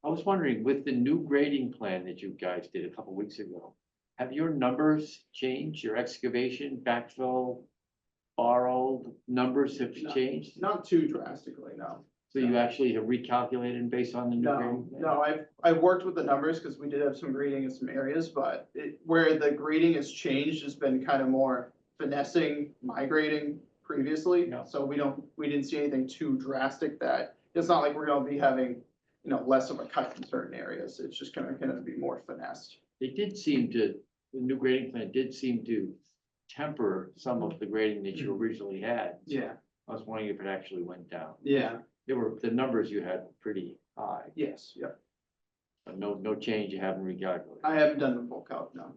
I was wondering, with the new grading plan that you guys did a couple weeks ago, have your numbers changed, your excavation, backfill, borrowed numbers have No. changed? Not too drastically, no. So you actually have recalculated based on the new No, grading? plan? no, I've worked with the numbers because we did have some grading in some areas, but where the grading has changed has been kind of more finessing my grading previously. Yeah. So we didn't see anything too drastic that, it's not like we're gonna be having, less of a cut in certain areas. It's just gonna be more finessed. They did seem to, the new grading plan did seem to temper some of the grading that you originally had. Yeah, I was wondering if it actually went down. yeah, The numbers you had were pretty high, yes, yeah. but no change, you haven't recalculated. I haven't done the full calc, no.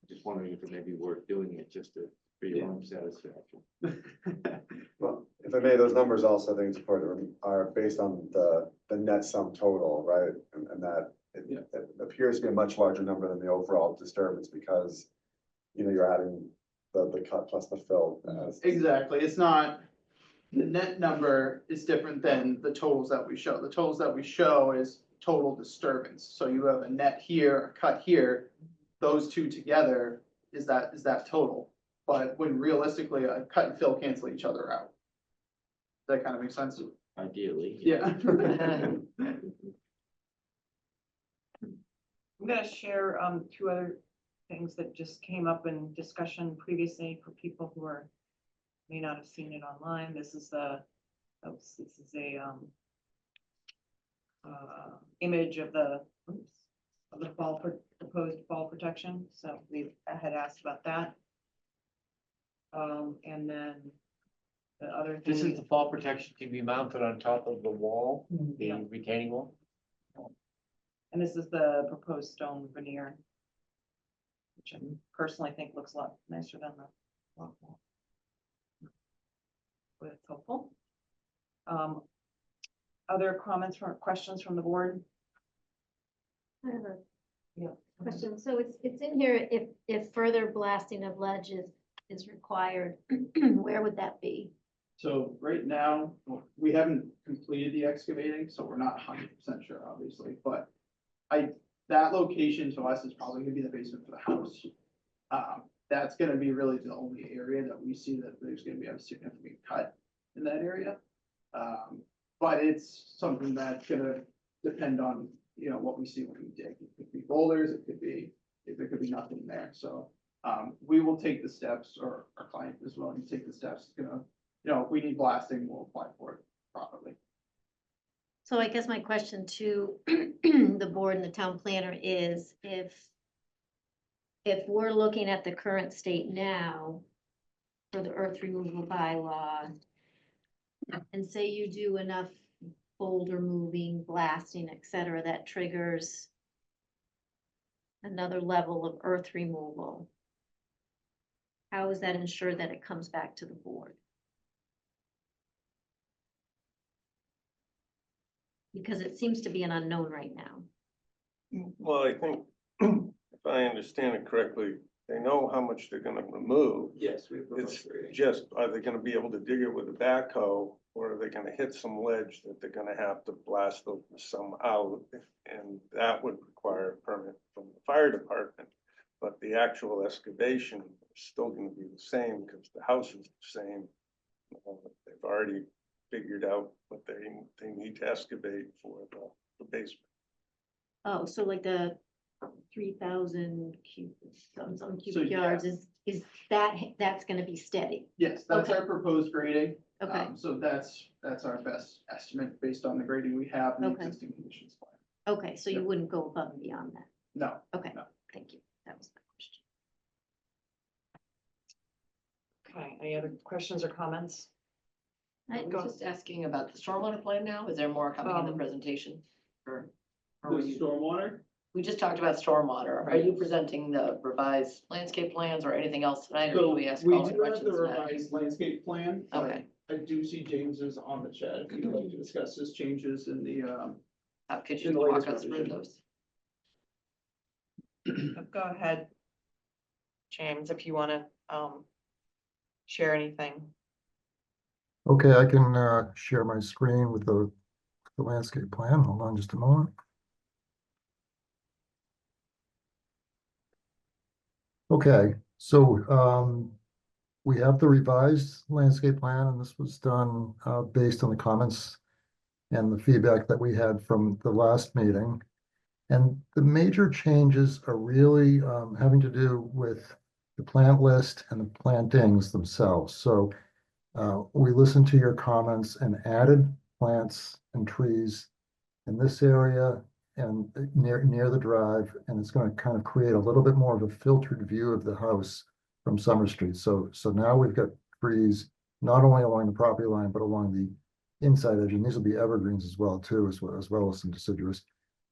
Just wondering if it may be worth doing it just for your own satisfaction. Well, if I may, those numbers also, I think it's important, are based on the net sum total, right? And that Yeah. it appears to be a much larger number than the overall disturbance because, you're adding the cut plus the fill. Exactly, it's not, the net number is different than the totals that we show. The totals that we show is total disturbance. So you have a net here, a cut here, those two together is that total. But when realistically, a cut and fill cancel each other out. That kind of makes sense? Ideally. Yeah. I'm gonna share two other things that just came up in discussion previously for people who may not have seen it online. This is a image of the proposed fall protection. So I had asked about that. And then the other thing. This is the fall protection to be mounted on top of the wall, the Yeah. retaining wall. And this is the proposed stone veneer, which I personally think looks a lot nicer than the block wall. But it's helpful. Other comments or questions from the board? I have a Yeah. question. So it's in here, if further blasting of ledge is required, where would that be? So right now, we haven't completed the excavating, so we're not 100% sure, obviously, but that location to us is probably gonna be the basement for the house. That's gonna be really the only area that we see that there's gonna be a significant cut in that area. But it's something that's gonna depend on, what we see when we dig. It could be boulders, it could be nothing there, so. We will take the steps, or our client is willing to take the steps, if we need blasting, we'll apply for it properly. So I guess my question to the board and the town planner is if we're looking at the current state now for the earth removal bylaw, and say you do enough boulder moving, blasting, et cetera, that triggers another level of earth removal, how is that ensured that it comes back to the board? Because it seems to be an unknown right now. Well, I think, if I understand it correctly, they know how much they're gonna remove. Yes, we have. It's just, are they gonna be able to dig it with a backhoe, or are they gonna hit some ledge that they're gonna have to blast some out? And that would require a permit from the fire department. But the actual excavation is still gonna be the same, because the house is the same. They've already figured out what they need to excavate for the basement. Oh, so like the 3,000 some cubic So, yeah. yards is that's gonna be steady? Yes, that's Okay. our proposed grading. Okay, So that's that's our best estimate based on the grading we have and the Okay. existing conditions plan. Okay, so you Yep. wouldn't go above and beyond that. No, Okay, No. thank you. That was my question. Okay, any other questions or comments? I Go. was just asking about the stormwater plan now. Is there more coming in the presentation? Or were you- stormwater? we just talked about stormwater. Are you presenting the revised landscape plans or anything else tonight? Or So do we ask we all the do have the questions now? revised landscape plan. but Okay. I do see James is on the chat. If you'd like to discuss his changes in the, Could in you the walk latest us through revision. those? Go ahead. James, if you wanna, share anything. Okay, I can share my screen with the landscape plan. Hold on just a moment. Okay, so we have the revised landscape plan, and this was done based on the comments and the feedback that we had from the last meeting. And the major changes are really having to do with the plant list and the plantings themselves. So we listened to your comments and added plants and trees in this area and near the drive, and it's going to kind of create a little bit more of a filtered view of the house from Summer Street. So now we've got trees not only along the property line, but along the inside edge, and these will be evergreens as well too, as well as some deciduous.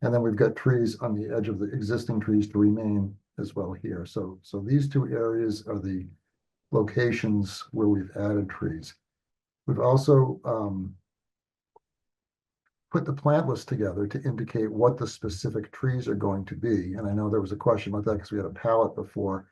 And then we've got trees on the edge of the existing trees to remain as well here. So these two areas are the locations where we've added trees. We've also put the plant list together to indicate what the specific trees are going to be. And I know there was a question about that because we had a palette before,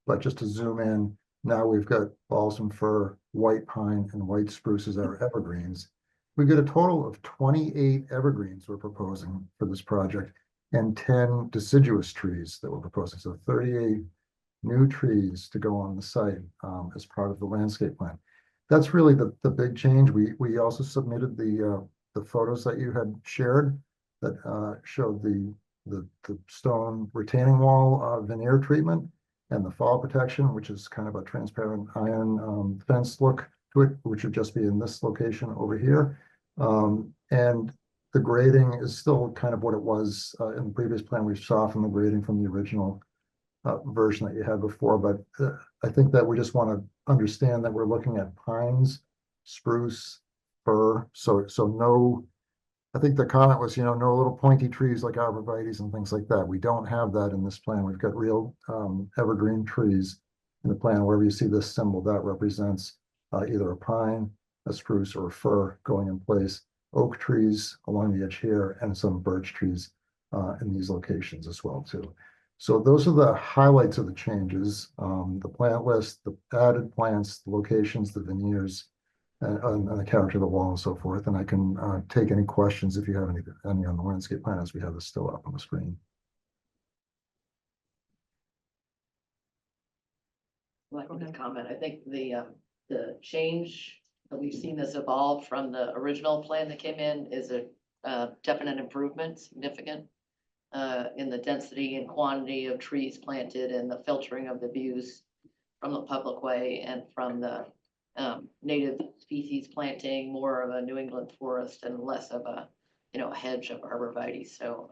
but just to zoom in, now we've got balsam fir, white pine, and white spruce as our evergreens. We've got a total of 28 evergreens we're proposing for this project and 10 deciduous trees that we're proposing. So 38 new trees to go on the site as part of the landscape plan. That's really the big change. We also submitted the photos that you had shared that showed the stone retaining wall veneer treatment and the fall protection, which is kind of a transparent iron fence look to it, which would just be in this location over here. And the grading is still kind of what it was in the previous plan. We saw from the grading from the original version that you had before, but I think that we just want to understand that we're looking at pines, spruce, fir. So no, I think the comment was, no little pointy trees like arborvitaes and things like that. We don't have that in this plan. We've got real evergreen trees in the plan. Wherever you see this symbol, that represents either a pine, a spruce, or a fir going in place. Oak trees along the edge here, and some birch trees in these locations as well too. So those are the highlights of the changes, the plant list, the added plants, the locations, the veneers, and the character of the wall and so forth. And I can take any questions if you have any on the landscape plan as we have this still up on the screen. Well, I can comment. I think the change that we've seen this evolve from the original plan that came in is a definite improvement, significant in the density and quantity of trees planted and the filtering of the views from the public way and from the native species planting, more of a New England forest and less of a hedge of arborvitae. So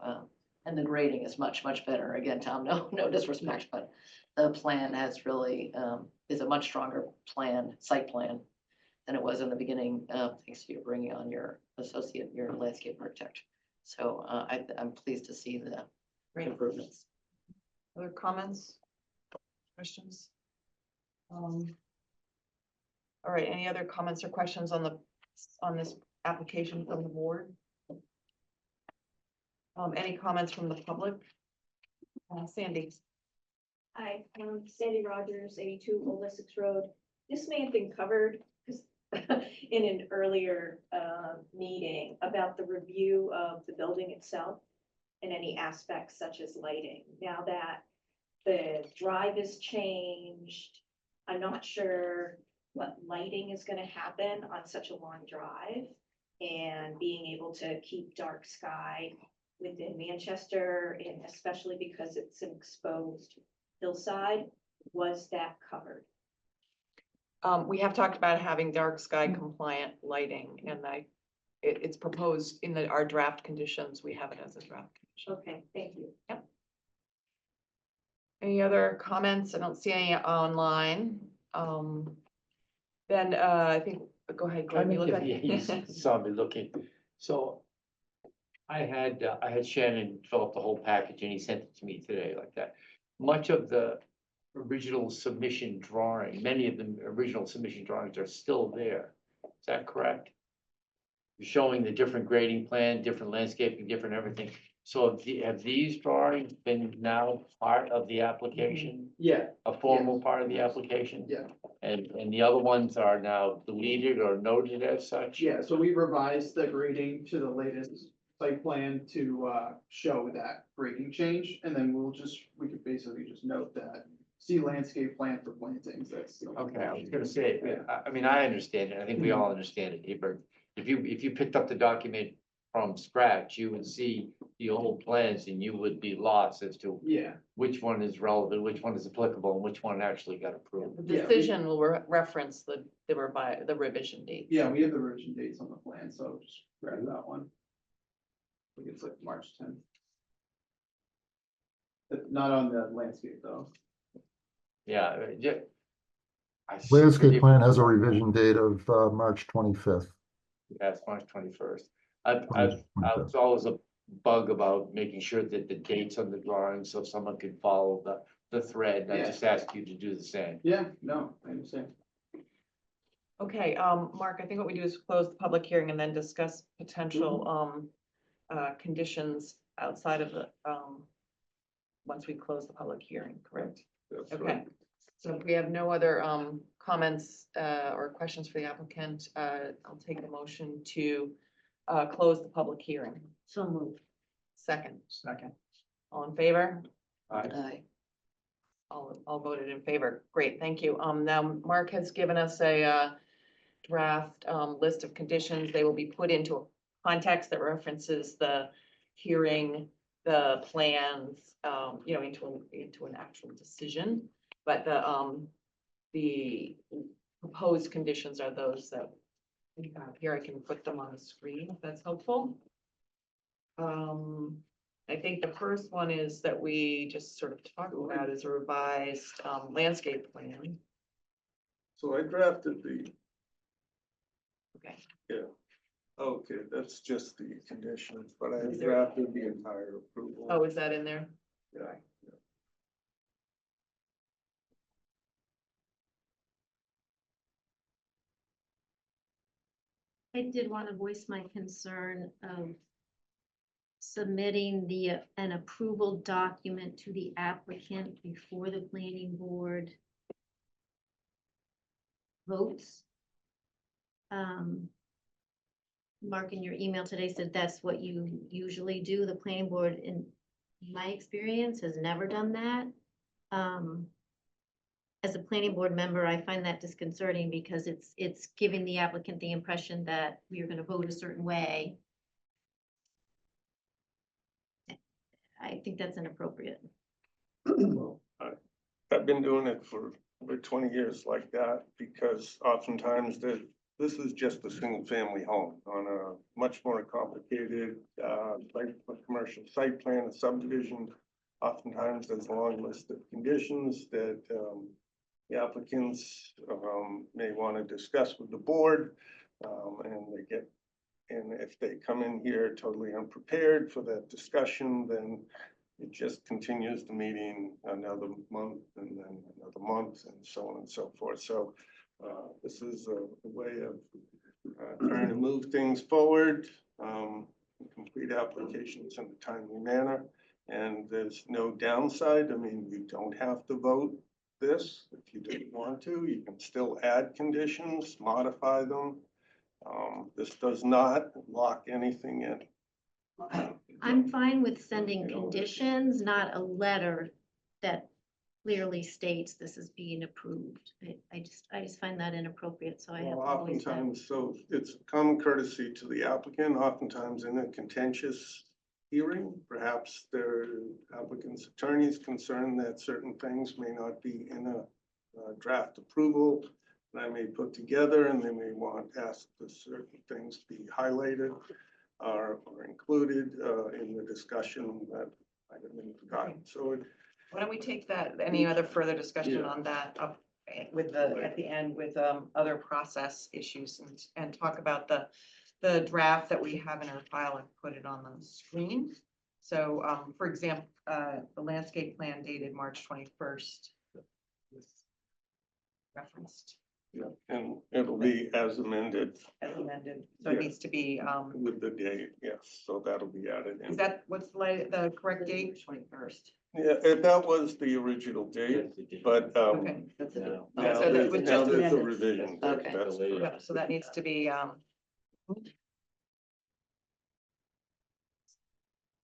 and the grading is much better. Again, Tom, no disrespect, but the plan has really is a much stronger site plan than it was in the beginning, thanks to you bringing on your associate, your landscape architect. So I'm pleased to see the improvements. Other comments? Questions? All right, any other comments or questions on this application from the board? Any comments from the public? Sandy? Hi, I'm Sandy Rogers, 82 Old Essex Road. This may have been covered in an earlier meeting about the review of the building itself and any aspects such as lighting. Now that the drive is changed, I'm not sure what lighting is going to happen on such a long drive, and being able to keep dark sky within Manchester, and especially because it's an exposed hillside, was that covered? We have talked about having dark sky compliant lighting, and it's proposed in our draft conditions, we have it as a draft condition. Okay, thank you. Any other comments? I don't see any online. Then, I think, go ahead, Glenn, you look like. You saw me looking, so I had Shannon fill up the whole package and he sent it to me today like that. Much of the original submission drawing, many of the original submission drawings are still there. Is that correct? You're showing the different grading plan, different landscaping, different everything. So have these drawings been now part of the application, Yeah, a formal part of the application? yeah, And the other ones are now deleted or noted as such? yeah. So we revised the grading to the latest site plan to show that grading change. And then we could basically just note that, see landscape plan for plantings, that's. Okay, I was gonna say, I mean, I understand it, I think we all understand it, but if you picked up the document from scratch, you would see the old plans and you would be lost as to Yeah, which one is relevant, which one is applicable, and which one actually got approved. The decision will reference the revision date. yeah, we have the revision dates on the plan, so just grab that one. I think it's like March 10th. But not on the landscape though. Yeah, yeah. Landscape plan has a revision date of March 25th. That's March 21st. It's always a bug about making sure that the dates on the drawing, so someone could follow the thread. I Yeah. just ask you to do the same. Yeah, no, I understand. Okay, Mark, I think what we do is close the public hearing and then discuss potential, conditions outside of the, once we close the public hearing, correct? That's Okay, right. so if we have no other, comments, or questions for the applicant, I'll take a motion to, close the public hearing. So moved. Second, Second. all in favor? Aye. All voted in favor. Great, thank you. Now Mark has given us a draft list of conditions. They will be put into a context that references the hearing, the plans, into an actual decision. But the proposed conditions are those that we have here. I can put them on the screen if that's helpful. I think the first one is that we just sort of talked about is a revised landscape plan. So I drafted the, Okay, okay, that's just the conditions, but I Is there- drafted the entire approval. oh, is that in there? Yeah. I did want to voice my concern of submitting an approval document to the applicant before the planning board votes. Mark, in your email today said that's what you usually do. The planning board, in my experience, has never done that. As a planning board member, I find that disconcerting because it's giving the applicant the impression that we are gonna vote a certain way. I think that's inappropriate. Well, I've been doing it for over 20 years like that, because oftentimes this is just a single family home on a much more complicated, like a commercial site plan, a subdivision. Oftentimes there's a long list of conditions that, the applicants, may want to discuss with the board. And if they come in here totally unprepared for that discussion, then it just continues the meeting another month and then another month and so on and so forth. So this is a way of trying to move things forward, complete applications in a timely manner. And there's no downside. I mean, you don't have to vote this if you didn't want to. You can still add conditions, modify them. This does not lock anything in. I'm fine with sending conditions, not a letter that clearly states this is being approved. I just find that inappropriate, so I have Well, to voice that. oftentimes, so it's common courtesy to the applicant, oftentimes in a contentious hearing, perhaps their applicant's attorney is concerned that certain things may not be in a draft approval. that I may put together, and they may want to ask the certain things to be highlighted or included in the discussion that might have been forgotten. So it, Why don't we take that, any other further discussion Yeah. on that up with at the end with other process issues and talk about the draft that we have in our file and put it on the screen. So, for example, the landscape plan dated March 21st. Referenced yeah, and it'll be as amended as amended, so it Yeah. needs to be, with the date, yes, so that'll be added in. is that, what's the correct date? 21st. Yeah, that was the original date, but, Okay. That's it. No. Okay, now so that there's, was now just there's a amended. revision. Okay. That's Delayed. correct. Yeah, so that needs to be,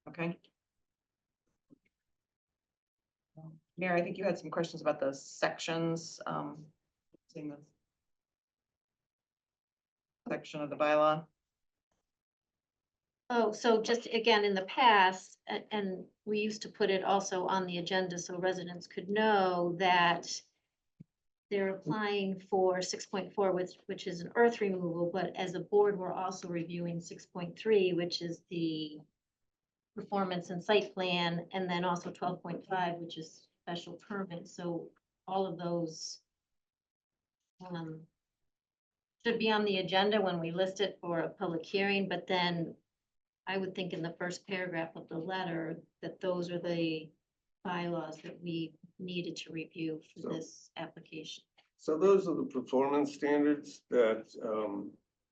okay. Mary, I think you had some questions about the sections, seeing the section of the bylaw. Oh, so just again, in the past, and we used to put it also on the agenda so residents could know that they're applying for 6.4, which is an earth removal, but as a board, we're also reviewing 6.3, which is the performance and site plan, and then also 12.5, which is special permit. So all of those should be on the agenda when we list it for a public hearing, but then I would think in the first paragraph of the letter that those are the bylaws that we needed to review for So- this application. So those are the performance standards that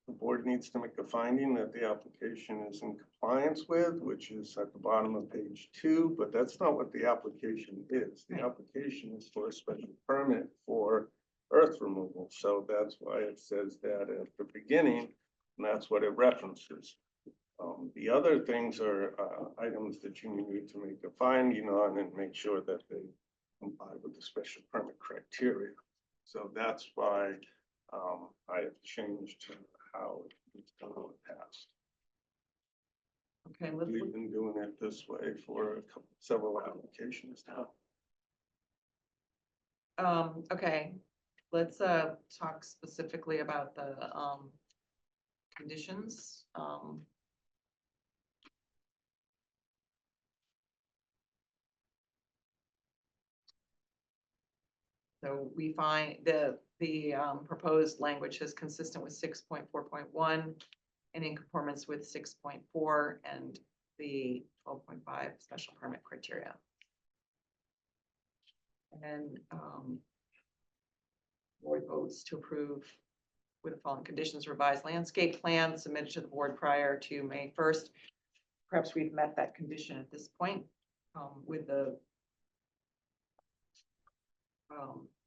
the board needs to make a finding that the application is in compliance with, which is at the bottom of page 2, but that's not what the application is. The application is for a special permit for earth removal. So that's why it says that at the beginning, and that's what it references. The other things are items that you need to make a finding on and make sure that they comply with the special permit criteria. So that's why I have changed how it's done in the past. Okay, We've been doing it this way for several applications now. Okay, let's talk specifically about the conditions. So we find the proposed language is consistent with 6.4.1 and in conformance with 6.4 and the 12.5 special permit criteria. And then board votes to approve with the following conditions: revised landscape plan submitted to the board prior to May 1st. Perhaps we've met that condition at this point with the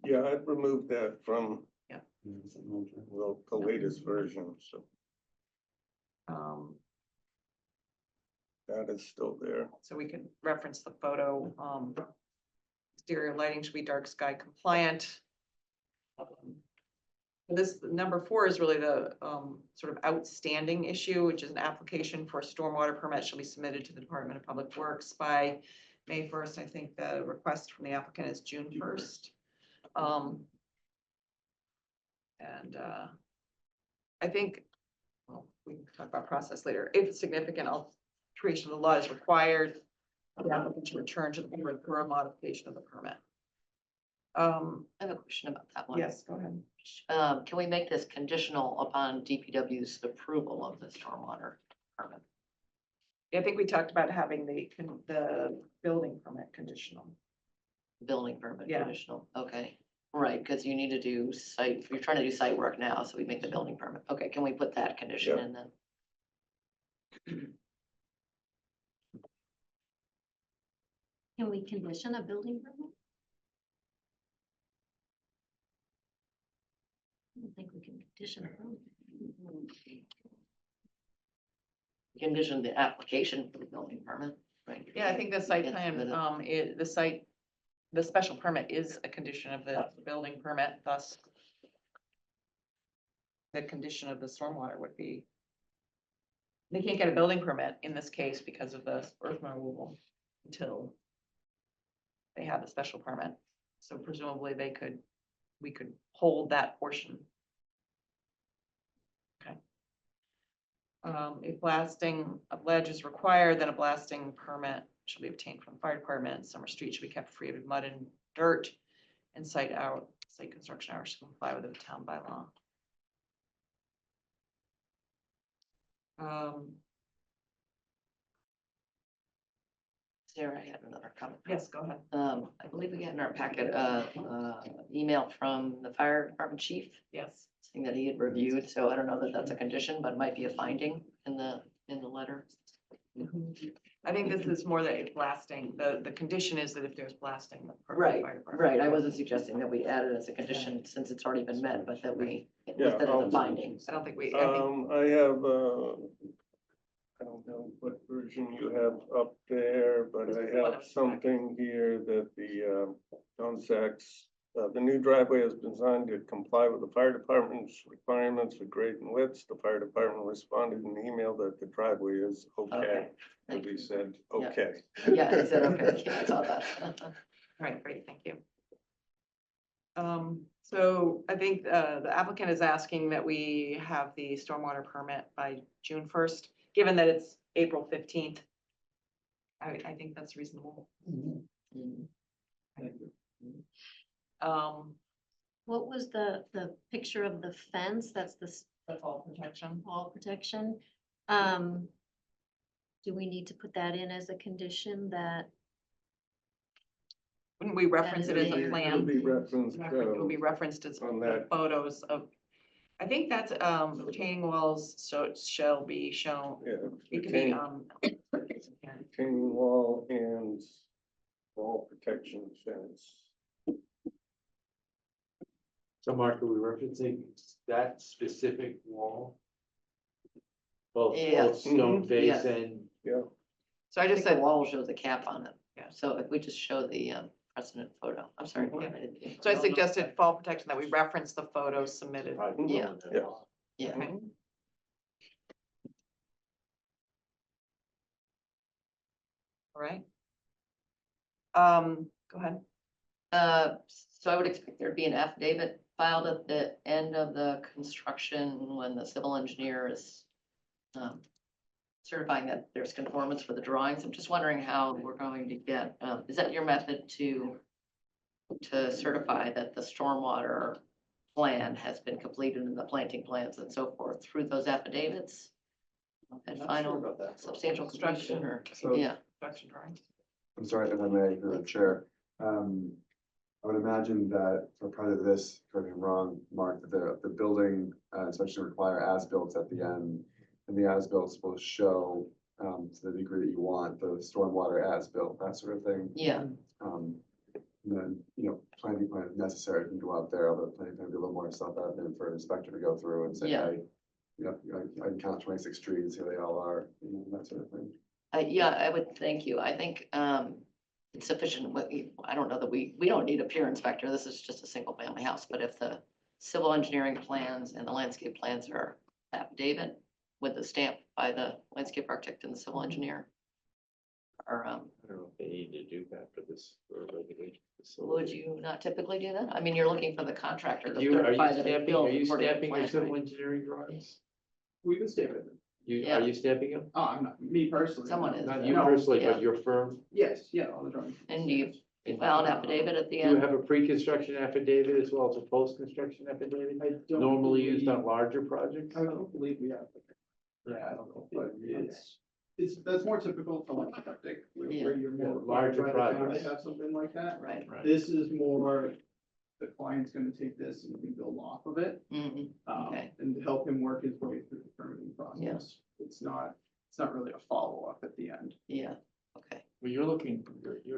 Yeah, I'd remove that from Yeah. the latest version, so that is still there. so we can reference the photo. Exterior lighting should be dark sky compliant. This number 4 is really the sort of outstanding issue, which is an application for a stormwater permit shall be submitted to the Department of Public Works by May 1st. I think the request from the applicant is June 1st. And I think, well, we can talk about process later. If significant alteration of the law is required, the applicant should return to the board for a modification of the permit. I have a question about that one. Yes, go ahead. Can we make this conditional upon DPW's approval of the stormwater permit? I think we talked about having the building permit conditional. Building permit Yeah. conditional, okay, right, because you need to do site, you're trying to do site work now, so we make the building permit. Okay, can we put that condition Yeah. in then? Can we condition a building permit? I don't think we can condition a building. Condition the application for the building permit, right? Yeah, I think the site Yes, plan, but the special permit is a condition of the building permit, thus the condition of the stormwater would be they can't get a building permit in this case because of the earth removal until they have a special permit. So presumably they could we could hold that portion. Okay. If blasting of ledge is required, then a blasting permit shall be obtained from the fire department. Summer Street should be kept free of mud and dirt, and site construction hours should comply with the town bylaw. Sarah, I had another comment. Yes, go ahead. I believe we got in our packet, email from the fire department chief Yes. saying that he had reviewed, so I don't know that that's a condition, but it might be a finding in the letter. I think this is more that blasting, the condition is that if there's blasting. the Right, fire department- right. I wasn't suggesting that we add it as a condition since it's already been met, but that we list Yeah, it as a I'll- finding. I don't think we, I think, I have, I don't know what version you have up there, but This I is the one have I was something here that the, John Sachs, the new driveway has been designed to comply with the fire department's requirements for grade and widths. The fire department responded in an email that the driveway is okay. Okay. And he said, Yeah. okay. Yeah, he said, okay, yeah, I saw that. all right, great, thank you. So I think, the applicant is asking that we have the stormwater permit by June 1st, given that it's April 15th. I think that's reasonable. Mhm. What was the picture of the fence? That's the The fall protection. wall protection. Do we need to put that in as a condition that, Wouldn't we reference it as a It'll plan? It'll be referenced, It will be referenced as on the that. photos of, I think that's, the retaining walls, so it shall be shown, Yeah, it could be, retaining wall and wall protection fence. So Mark, are we referencing that specific wall? Both Yeah. stone Mhm. face Yes. and, Yeah, so I I just think the said, wall shows a cap on it. Yeah. So if we just show the precedent photo, I'm sorry. Yeah. so I suggested fall protection, that we reference the photos submitted. Yeah. Yeah. Yeah, Okay. All right. Go ahead. So I would expect there'd be an affidavit filed at the end of the construction when the civil engineer is certifying that there's conformance for the drawings. I'm just wondering how we're going to get, is that your method to certify that the stormwater plan has been completed and the planting plans and so forth through those affidavits? And final substantial construction or, So- yeah, Construction drawings. I'm sorry if I may, through the chair. I would imagine that for part of this, correct me if I'm wrong, Mark, that the building inspection require as-built at the end. And the as-built will show, to the degree that you want, the stormwater as-built, that sort of thing. yeah, And then, planting plan if necessary, can go out there, although planting plan would be a little more self-evident for an inspector to go through and say, Yeah. hey, I can count 26 trees, here they all are, that sort of thing. yeah, I would, thank you. I think it's sufficient, I don't know that we don't need a peer inspector, this is just a single family house, but if the civil engineering plans and the landscape plans are affidavit with the stamp by the landscape architect and the civil engineer, or, I don't know if they need to do that for this, for a regulation would facility. you not typically do that? I mean, you're looking for the contractor to Are you certify that it's stamping, built are you according to stamping your plan, civil right? engineering drawings? We can stay with it. Yeah. Are you stamping them? Oh, I'm not, me personally. Someone no. is. Not you No, personally, yeah. but your firm? Yes, yeah, all the drawings. And do you file an affidavit at the Do you end? have a pre-construction affidavit as well as a post-construction affidavit? I don't Normally used on believe- larger projects? I don't believe we have. Yeah, I don't know, but that's more typical for like septic, where Yeah. you're more. Larger required by the town to projects. Have something like that. Right. This is more, the client's gonna take this and you can build off of it, Mhm. Okay. and help him work his way through the permitting process. It's not really a follow-up at the end. Yeah, okay. Well, you're Well-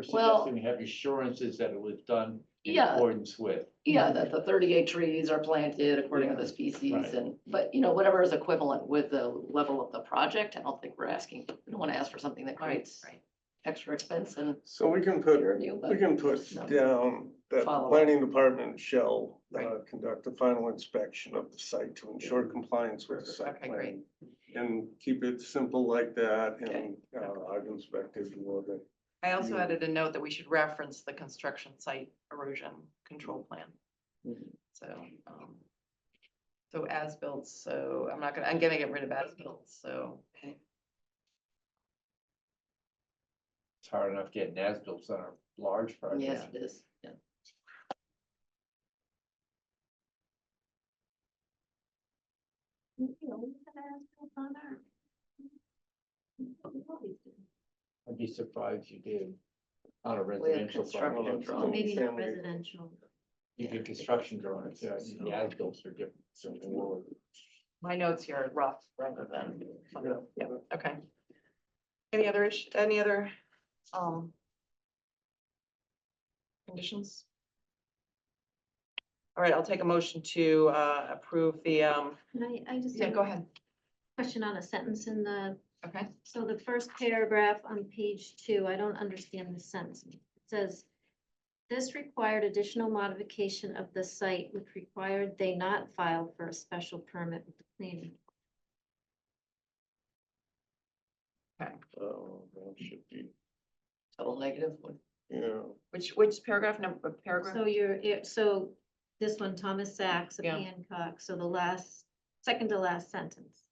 suggesting we have assurances that it was done in Yeah. accordance with. Yeah, that the 38 trees are planted according to the species Right. and, but whatever is equivalent with the level of the project, I don't think we're asking, we don't want to ask for something that creates Right. extra expense and so we can put, peer review, but. we can put no. down that the Follow up. planning department shall Right. conduct a final inspection of the site to ensure compliance with the site Okay, plan. great. And keep it simple like that, Okay. and I've inspected more than. I also Yeah. added a note that we should reference the construction site erosion control plan. So, so as-built, so I'm gonna get rid of as-built, so. It's hard enough getting as-bills on a large project. Yes, it is, yeah. I'd be surprised you did on a We have residential construction project. drawings. Maybe not Family. residential. You did construction drawings, yeah, the as-bills are different. So, My notes here are rough rather than, yeah, okay. Any other, conditions? All right, I'll take a motion to, approve the, Can I just. yeah, have go a ahead. Question on a sentence in the, Okay, so the first paragraph on page 2, I don't understand the sentence. It says, this required additional modification of the site, which required they not file for a special permit with the planning. So that should be, Total negative one. yeah, which paragraph number, paragraph? So so this one, Thomas Sachs of Yeah. Hancock, so the second to last sentence.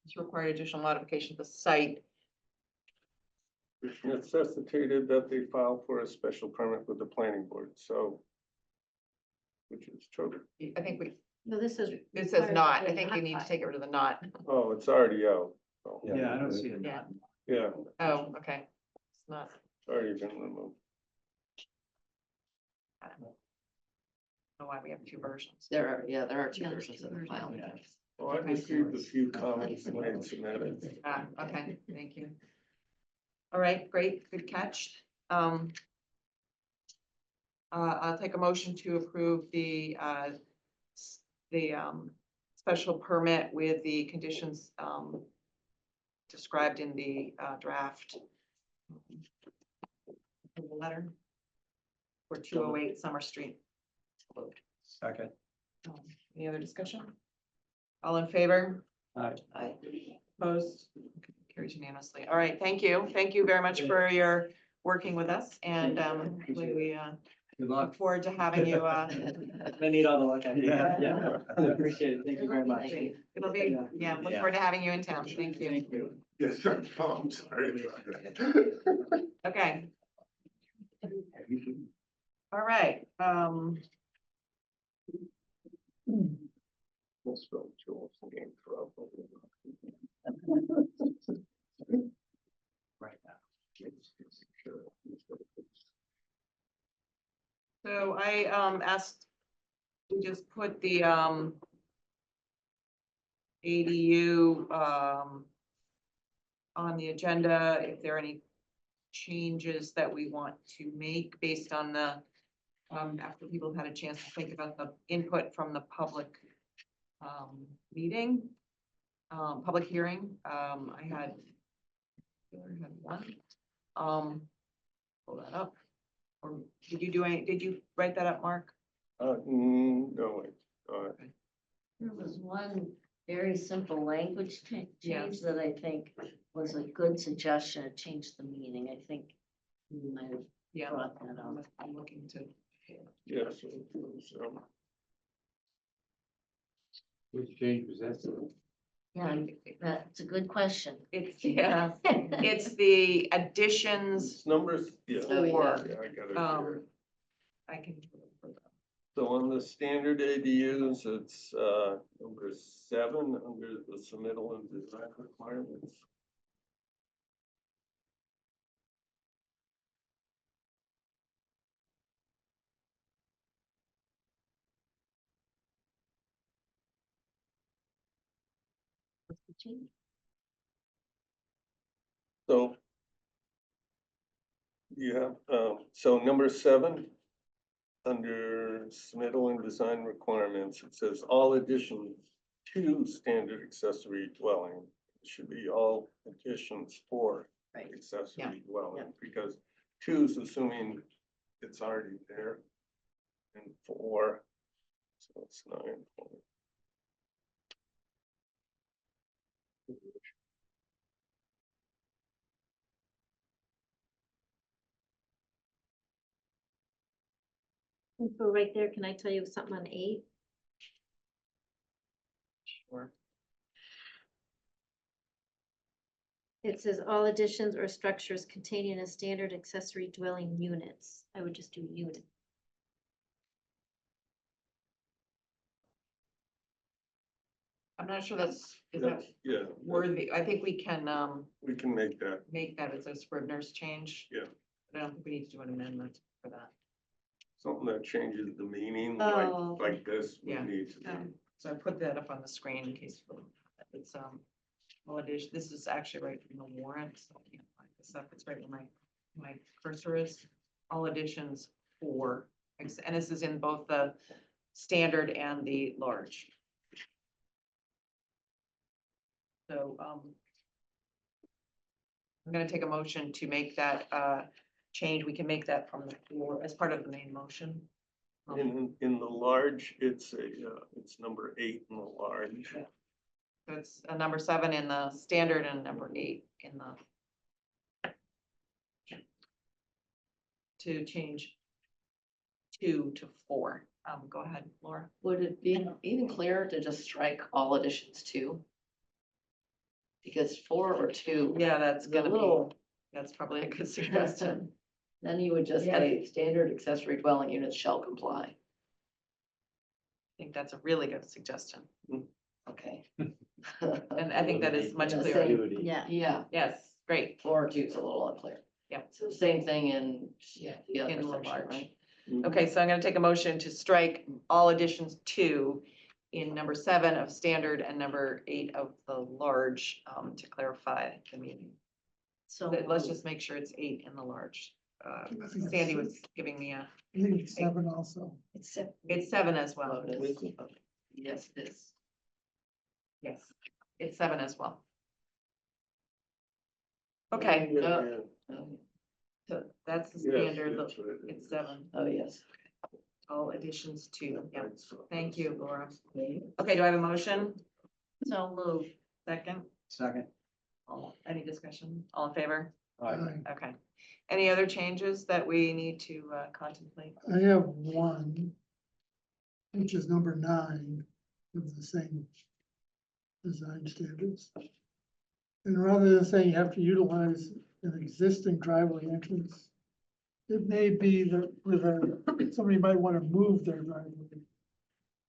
It's required additional modification of the site. which necessitated that they file for a special permit with the planning board, so. Which is true. I think No, this is. it says required not, I they think not we need to file. take it rid of the not. Oh, it's already out. So, Yeah, I don't see it. Yeah, yeah, oh, okay. It's not. it's already been removed. I don't know why we have two versions. There are two Yeah, there's versions two of the versions. file. Well, I received a few comments when I submitted. Okay, thank you. All right, great, good catch. I'll take a motion to approve the special permit with the conditions, described in the, draft. Letter. For 208 Summer Street. Second. Any other discussion? All in favor? I, Opposed? Carries unanimously. All right, thank you. Thank you very much for your working with us and hopefully we Good look forward to having you. I need all the luck I can get. Yeah. I appreciate it. Thank you very much. Thank you. It'll be, yeah, look forward to having you in town. Thank you. Thank you. Yes, I'm sorry. Okay. All right, We'll spell Jules and game throw. Right now. so I asked, we just put the ADU on the agenda, if there are any changes that we want to make based on the after people have had a chance to think about the input from the public meeting, public hearing. I had one. Pull that up. Or did you write that up, Mark? No, wait, There was one very simple language Yeah. change that I think was a good suggestion. It changed the meaning. I think you might have Yeah, brought that up. I'm looking to. yes. which change was that? Yeah, that's a good question. It's, yeah, it's the additions, It's numbers, yeah. Oh, yeah. Yeah, I got it here. I can. So on the standard ADUs, it's number 7 under the submittal and design requirements. So you have, so number 7, under submittal and design requirements, it says all additions to standard accessory dwelling. It should be all additions for Right. accessory dwelling, because 2 is assuming it's already there. And 4, so it's 9. So right there, can I tell you something on 8? Sure. It says all additions or structures containing a standard accessory dwelling units. I would just do unit. I'm not sure that's, is that Yeah, worthy? I think we can, we can make that, make that as a Scrivener's change. Yeah. I don't think we need to do an amendment for that. something that changes the meaning, Oh. like this, we Yeah. need to do. So I put that up on the screen in case it's, well, addition, this is actually right from the warrant, so I can't find this up. It's right where my cursor is. All additions for, and this is in both the standard and the large. So, I'm gonna take a motion to make that, change. We can make that from the floor as part of the main motion. In the large, it's it's number 8 in the large. Yeah. So it's a number 7 in the standard and number 8 in the. To change 2 to 4. Go ahead, Laura. Would it be even clearer to just strike all additions too? Because 4 or 2. Yeah, that's is a gonna be, little- that's probably a good suggestion. Then you would just say standard accessory dwelling units shall comply. I think that's a really good suggestion. Okay. And I think that is much Yeah, clearer. same. Yeah. Yeah, Yes, great. 4 or 2 is a little unclear. Yeah. So same thing in, the other In the section, large. right? Okay, so I'm gonna take a motion to strike all additions 2 in number 7 of standard and number 8 of the large, to clarify the meaning. So Let's just make sure it's 8 in the large. I think it's Sandy six. was giving me a, I think it's 7 also. It's 7. it's 7 as well. Oh, it is. Okay. Yes, it is. Yes, it's 7 as well. Okay, Yeah, so that's the yes, standard, that's what it is. it's 7, Oh, yes. all additions 2, yeah. Right, so- Thank you, Laura. Okay, do I have a motion? So move. Second, Second. any discussion? All in favor? Aye. Okay. Any other changes that we need to contemplate? I have one, which is number 9 of the same design standards. And rather than saying you have to utilize an existing driveway entrance, it may be that somebody might want to move their driveway.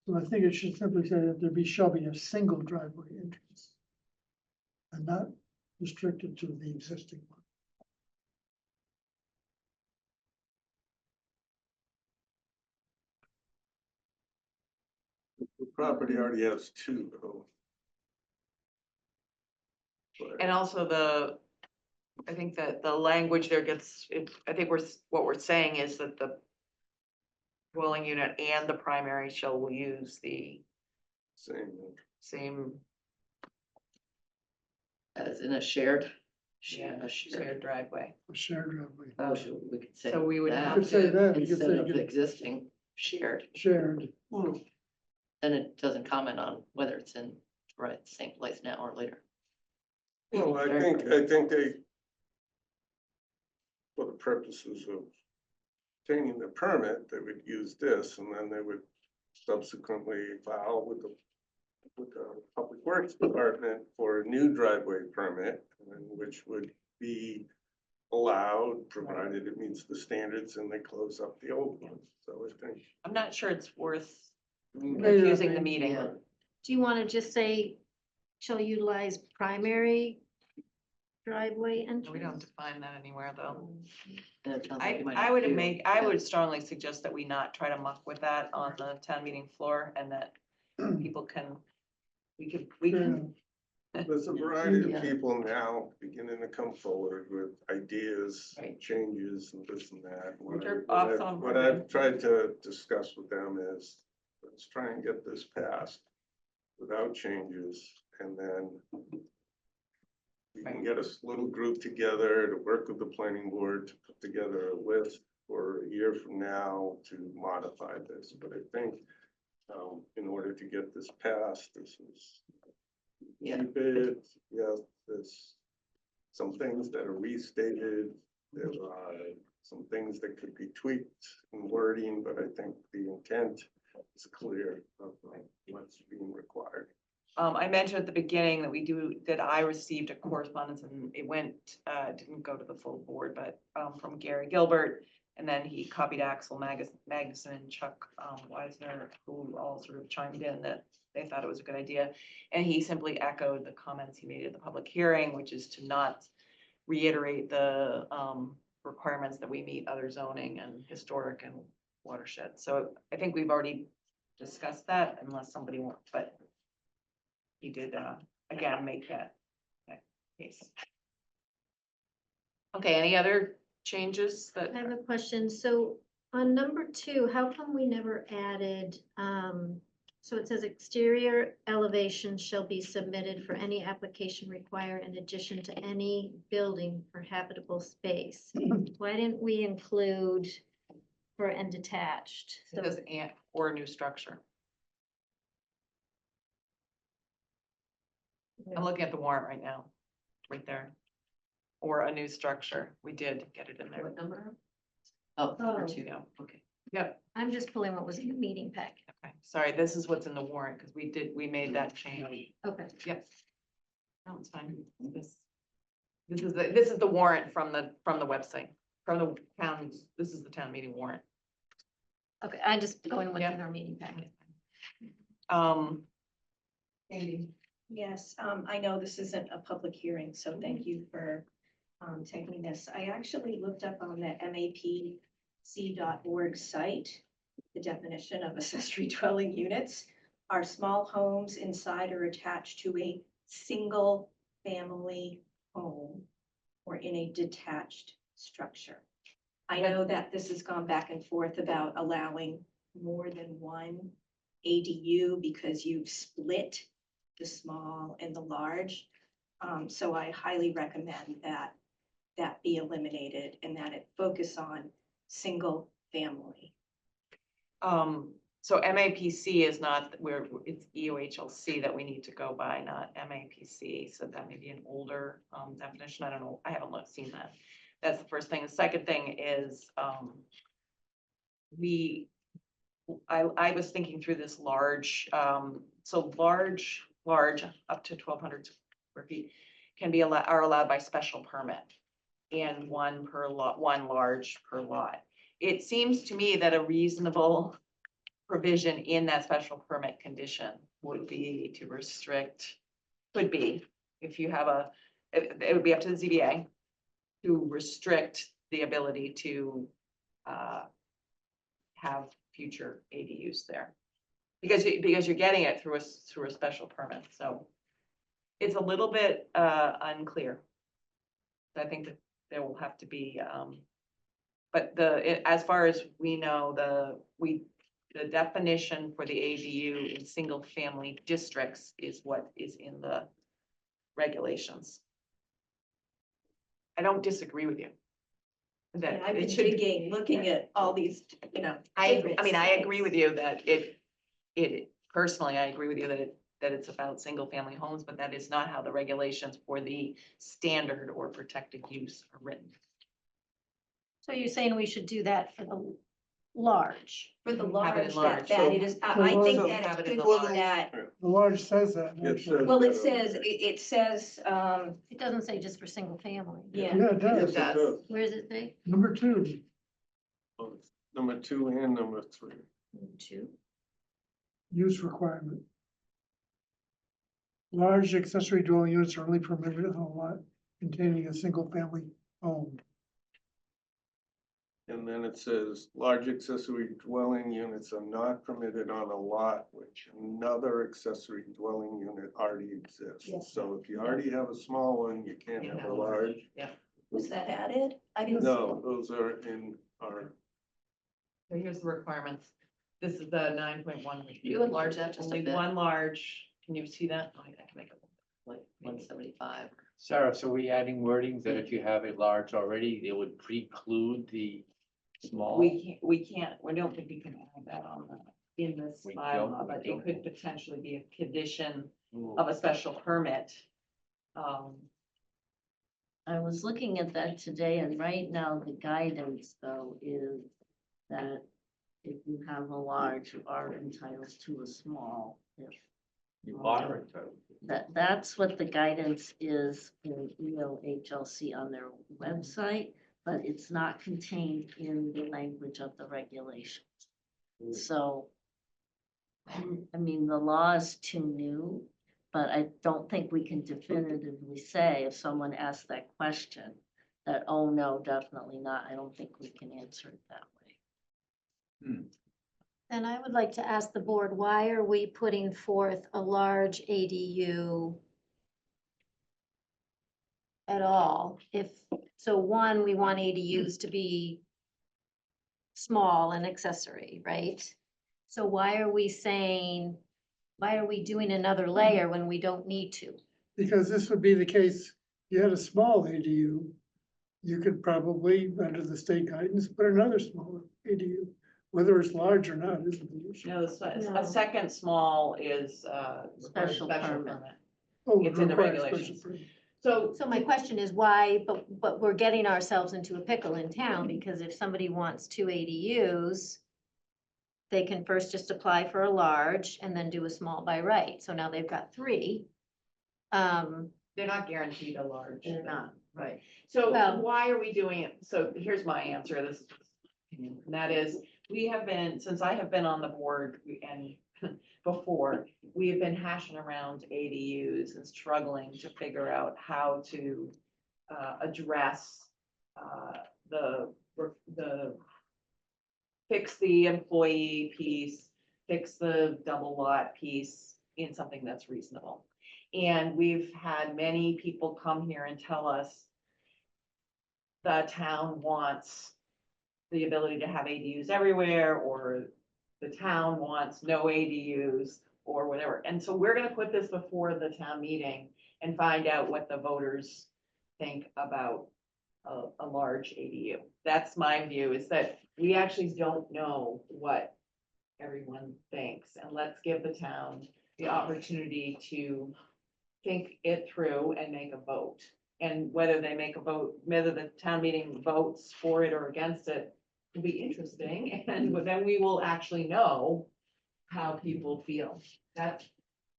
So I think it should simply say that shall be a single driveway entrance. And not restricted to the existing one. The property already has 2 though. But- And also I think that the language there gets, I think what we're saying is that the dwelling unit and the primary shall use the same As in a shared, yeah, a shared shared. driveway. A shared driveway, Oh, should we could say. So we would that have You could say that, you could Instead say of you could- existing shared, shared. then it doesn't comment on whether it's in, right, same place now or later. Well, I think they, for the purposes of obtaining the permit, they would use this and then they would subsequently file with the Public Works Department for a new driveway permit, and which would be allowed, provided it meets the standards and they close up the old one. So I think, I'm not sure it's worth Maybe confusing the not. meeting. Yeah. Do you want to just say shall utilize primary driveway entrance? We don't define that anywhere though. And it sounds like you might I have would to. I would strongly suggest that we not try to muck with that on the town meeting floor and that people can, we can. there's a variety Yeah. of people now beginning to come forward with ideas, Right. changes and this and that. Which are awesome. What I've tried to discuss with them is, let's try and get this passed without changes, and then we can get a little group together to work with the planning board to put together a list for a year from now to modify this. But I think, in order to get this passed, this is Yeah. keep it, yes, there's some things that are restated. There are some things that could be tweaked in wording, but I think the intent is clear of what's being required. I mentioned at the beginning that I received a correspondence and it didn't go to the full board, but, from Gary Gilbert. And then he copied Axel Magnuson and Chuck, Wisner, who all sort of chimed in that they thought it was a good idea. And he simply echoed the comments he made at the public hearing, which is to not reiterate the, requirements that we meet other zoning and historic and watershed. So I think we've already discussed that unless somebody wants, but he did, again, make that case. Okay, any other changes that? I have a question. So on number 2, how come we never added, so it says exterior elevation shall be submitted for any application required in addition to any building for habitable space. Why didn't we include for and detached? It says and or a new structure. I'm looking at the warrant right now, right there. Or a new structure. We did get it in there. What number? Oh, number Oh. 2, Yeah, okay. Yep, I'm just pulling what was in the meeting packet. okay. Sorry, this is what's in the warrant because we made that change. Okay. Yep. No, it's fine. This is the warrant from the website, from the town. This is the town meeting warrant. Okay, I just going with Yeah. our meeting packet. Amy. Yes, I know this isn't a public hearing, so thank you for taking this. I actually looked up on the mapc.org site, the definition of accessory dwelling units are small homes inside or attached to a single family home or in a detached structure. I know that this has gone back and forth about allowing more than one ADU because you've split the small and the large. So I highly recommend that be eliminated and that it focus on single family. So MAPC is not where it's EOHLC that we need to go by, not MAPC. So that may be an older definition. I don't know. I haven't seen that. That's the first thing. The second thing is I was thinking through this large, so large up to 1,200 square feet are allowed by special permit. And one large per lot. It seems to me that a reasonable provision in that special permit condition would be to restrict, could be, if you have it would be up to the ZBA to restrict the ability to have future ADUs there. Because you're getting it through a special permit, so it's a little bit unclear. I think that there will have to be, but as far as we know, the definition for the ADU in single family districts is what is in the regulations. I don't disagrate with you. That I've been it should be. digging, looking at all these, I agree different with you that it personally, I agree with you that it's about single family homes, but that is not how the regulations for the standard or protected use are written. So you're saying we should do that for the large? For the Have it in large, large. that it is, I think So that have it it in could the be large. that, The large says that. It says well, that it says, over it says, It doesn't say just for single family. yeah. Yeah, it there. does. Yes, it does. Where does it say? Number 2, Number 2 and number 3. 2. use requirement. Large accessory dwelling units are only permitted on a lot containing a single family home. And then it says, large accessory dwelling units are not permitted on a lot which another accessory dwelling unit already exists. Yes. So if you already have a small one, you can't have a large. Was that added? I didn't see. No, those are in our, So here's the requirements. This is the 9.1. You enlarge that just a Only bit. one large. Can you see that? Oh, I can make it like 175. Sarah, so we adding wording that if you have a large already, it would preclude the small? We don't think we can add that on in this We bylaw, don't, but we it don't. could potentially be a condition Ooh. of a special permit. I was looking at that today, and right now the guidance though is that if you have a large, you are entitled to a small. If You are entitled. that's what the guidance is in EOHLC on their website, but it's not contained in the language of the regulations. So, I mean, the law is too new, but I don't think we can definitively say if someone asks that question that, oh, no, definitely not. I don't think we can answer it that way. And I would like to ask the board, why are we putting forth a large ADU at all? If, so one, we want ADUs to be small and accessory, right? So why are we saying, why are we doing another layer when we don't need to? Because this would be the case, you had a small ADU, you could probably, under the state guidance, put another small ADU. Whether it's large or not isn't the issue. No, No. a second small is, Special permit. Oh, It's in the requires regulations. special permit. So my question is why, but we're getting ourselves into a pickle in town, because if somebody wants 2 ADUs, they can first just apply for a large and then do a small by right. So now they've got 3. They're not guaranteed a large. They're not, right. So Well- why are we doing it? So here's my answer, this is opinion, and that is, we have been, since I have been on the board and before, we have been hashing around ADUs and struggling to figure out how to address the fix the employee piece, fix the double lot piece in something that's reasonable. And we've had many people come here and tell us the town wants the ability to have ADUs everywhere, or the town wants no ADUs, or whatever. And so we're gonna put this before the town meeting and find out what the voters think about a large ADU. That's my view, is that we actually don't know what everyone thinks, and let's give the town the opportunity to think it through and make a vote. And whether they make a vote, whether the town meeting votes for it or against it, will be interesting, and then we will actually know how people feel. That's,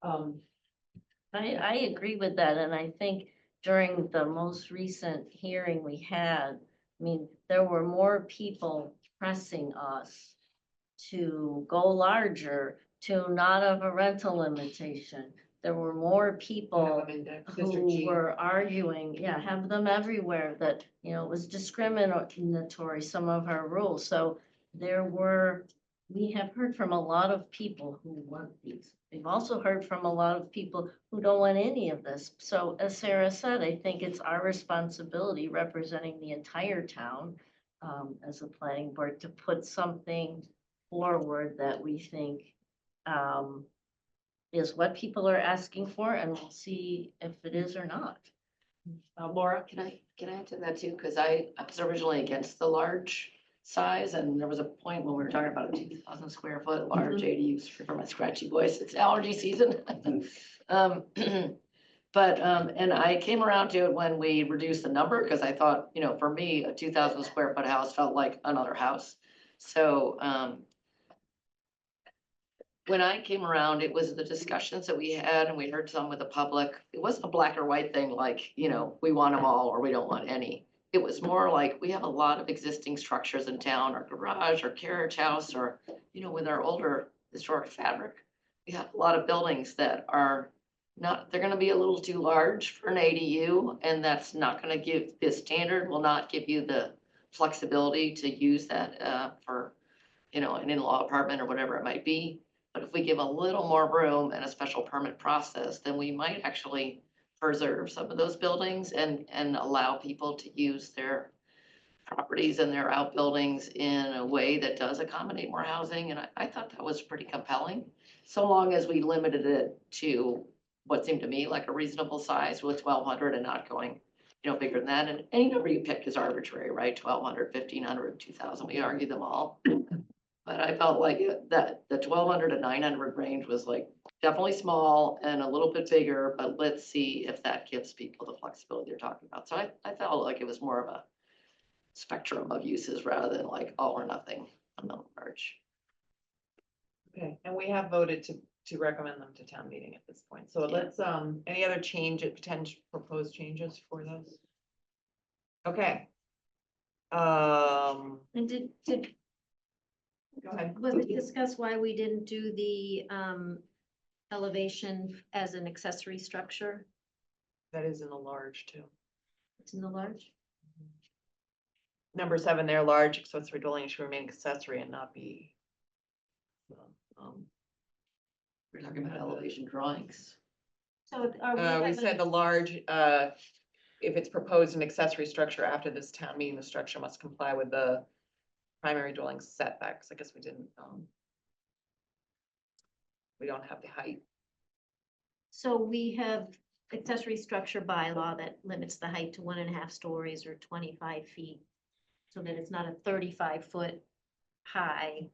I agree with that, and I think during the most recent hearing we had, I mean, there were more people pressing us to go larger, to not have a rental limitation. There were more people who were arguing, yeah, have them everywhere, that, you know, it was discriminatory, some of our rules. So we have heard from a lot of people who want these. We've also heard from a lot of people who don't want any of this. So as Sarah said, I think it's our responsibility, representing the entire town, as a planning board, to put something forward that we think, is what people are asking for, and we'll see if it is or not. Laura, can I add to that too? Because I was originally against the large size, and there was a point when we were talking about a 2,000 square foot large ADUs for my scratchy voice. It's allergy season. But, and I came around to it when we reduced the number, because I thought, you know, for me, a 2,000 square foot house felt like another house. So, when I came around, it was the discussions that we had, and we heard some with the public. It wasn't a black or white thing, like, you know, we want them all or we don't want any. It was more like, we have a lot of existing structures in town, our garage, our carriage house, or, you know, with our older historic fabric. We have a lot of buildings that are not, they're gonna be a little too large for an ADU, and that's not gonna give, this standard will not give you the flexibility to use that for, you know, an in-law apartment or whatever it might be. But if we give a little more room and a special permit process, then we might actually preserve some of those buildings and allow people to use their properties and their outbuildings in a way that does accommodate more housing. And I thought that was pretty compelling, so long as we limited it to what seemed to me like a reasonable size with 1,200 and not going, you know, bigger than that. And any number you picked is arbitrary, right? 1,200, 1,500, 2,000, we argue them all. But I felt like that the 1,200 to 900 range was like definitely small and a little bit bigger, but let's see if that gives people the flexibility they're talking about. So I felt like it was more of a spectrum of uses rather than like all or nothing on the merge. Okay, and we have voted to recommend them to town meeting at this point. So Yeah. let's, any other potential proposed changes for those? Okay. And did, Go ahead. was it discussed why we didn't do the, elevation as an accessory structure? That is in the large too. It's in the large? Number 7, they're large accessory dwelling should remain accessory and not be. We're talking about elevation drawings. So are we We having- said the large, if it's proposed an accessory structure after this town meeting, the structure must comply with the primary dwelling setbacks. I guess we didn't, we don't have the height. So we have accessory structure bylaw that limits the height to 1.5 stories or 25 feet. So that it's not a 35-foot high,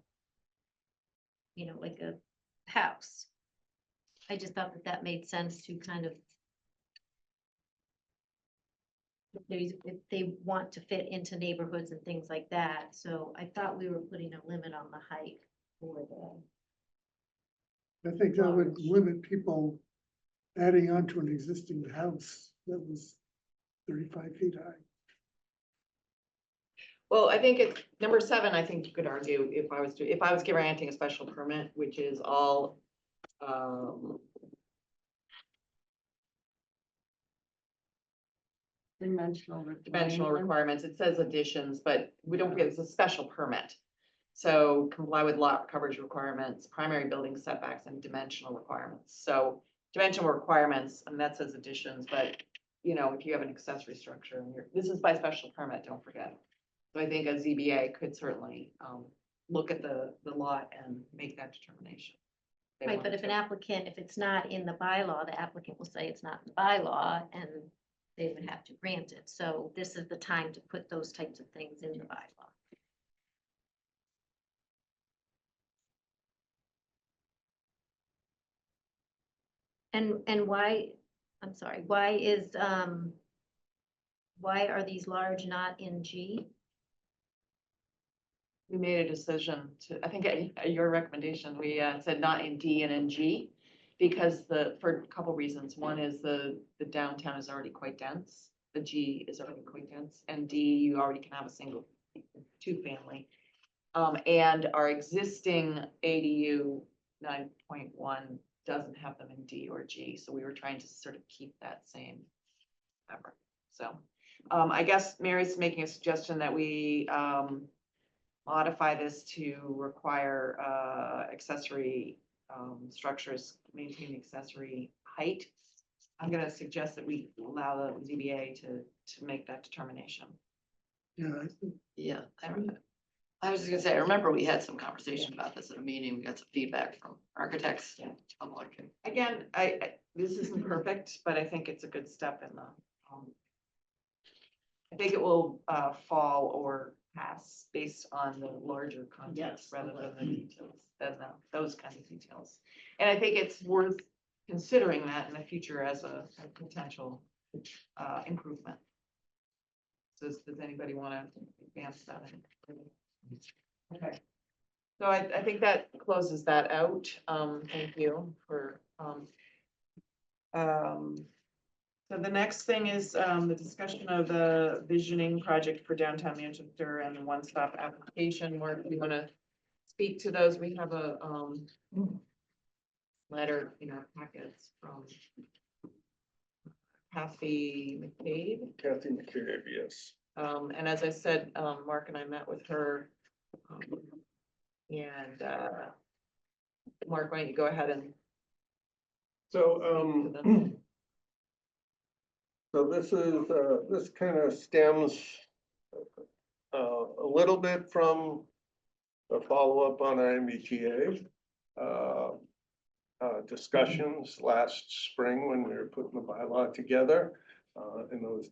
you know, like a house. I just thought that that made sense to kind of. If they want to fit into neighborhoods and things like that, so I thought we were putting a limit on the height for the. I think that would limit people adding on to an existing house that was 35 feet high. Well, I think it's number 7, I think you could argue if I was granting a special permit, which is all, dimensional requirements, it says additions, but we don't forget it's a special permit. So comply with lot coverage requirements, primary building setbacks and dimensional requirements. So dimensional requirements, and that says additions, but you know, if you have an accessory structure and this is by special permit, don't forget. So I think a ZBA could certainly, look at the lot and make that determination. They Right, but wanted if an to. applicant, if it's not in the bylaw, the applicant will say it's not in the bylaw and they would have to grant it. So this is the time to put those types of things in the bylaw. And why, I'm sorry, why are these large not in G? We made a decision to, I think at your recommendation, we said not in D and in G. Because for a couple reasons. One is the downtown is already quite dense. The G is already quite dense, and D, you already can have a single 2-family. And our existing ADU 9.1 doesn't have them in D or G, so we were trying to sort of keep that same fabric. So, I guess Mary's making a suggestion that we, modify this to require, accessory, structures maintain accessory height. I'm gonna suggest that we allow the ZBA to make that determination. Yeah, I think Yeah. I was just gonna say, I remember we had some conversation about this at a meeting. We got some feedback from architects. Yeah. I'm like, Again, this isn't perfect, but I think it's a good step in the, I think it will, fall or pass based on the larger context Yes. rather than the details, those kinds of details. And I think it's worth considering that in the future as a potential, improvement. So does anybody want to advance that? Okay. So I think that closes that out. Thank you for, so the next thing is, the discussion of the visioning project for downtown Manchester and the one-stop application. Mark, you want to speak to those? We have a, letter in our packets from Kathy McCabe. Kathy McCabe, yes. And as I said, Mark and I met with her. And Mark, why don't you go ahead and. So, so this is, this kind of stems a little bit from a follow-up on our MBTA discussions last spring when we were putting the bylaw together. And those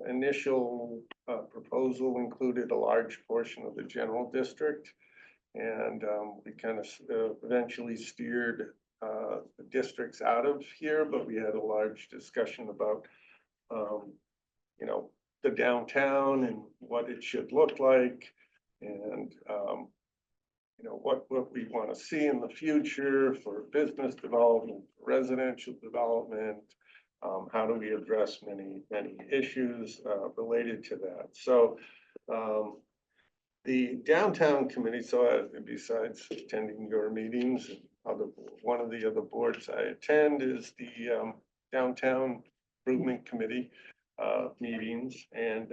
initial proposal included a large portion of the general district. And we kind of eventually steered districts out of here, but we had a large discussion about, you know, the downtown and what it should look like. And, you know, what we want to see in the future for business development, residential development. How do we address many issues related to that? So the downtown committee, so besides attending your meetings and one of the other boards I attend is the downtown improvement committee meetings. And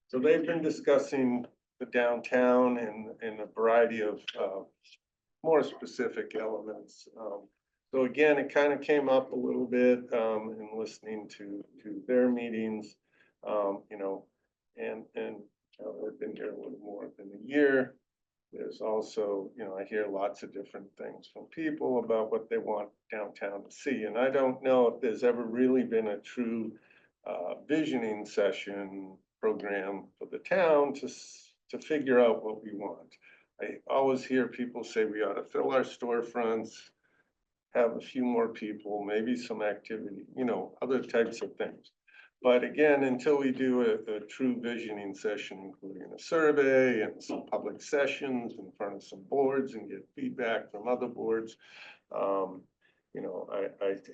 so they've been discussing the downtown and a variety of more specific elements. So again, it kind of came up a little bit in listening to their meetings, you know, and I've been here a little more than a year. There's also, you know, I hear lots of different things from people about what they want downtown to see. And I don't know if there's ever really been a true visioning session program for the town to figure out what we want. I always hear people say we ought to fill our storefronts, have a few more people, maybe some activity, you know, other types of things. But again, until we do a true visioning session, including a survey and some public sessions in front of some boards and get feedback from other boards, you know,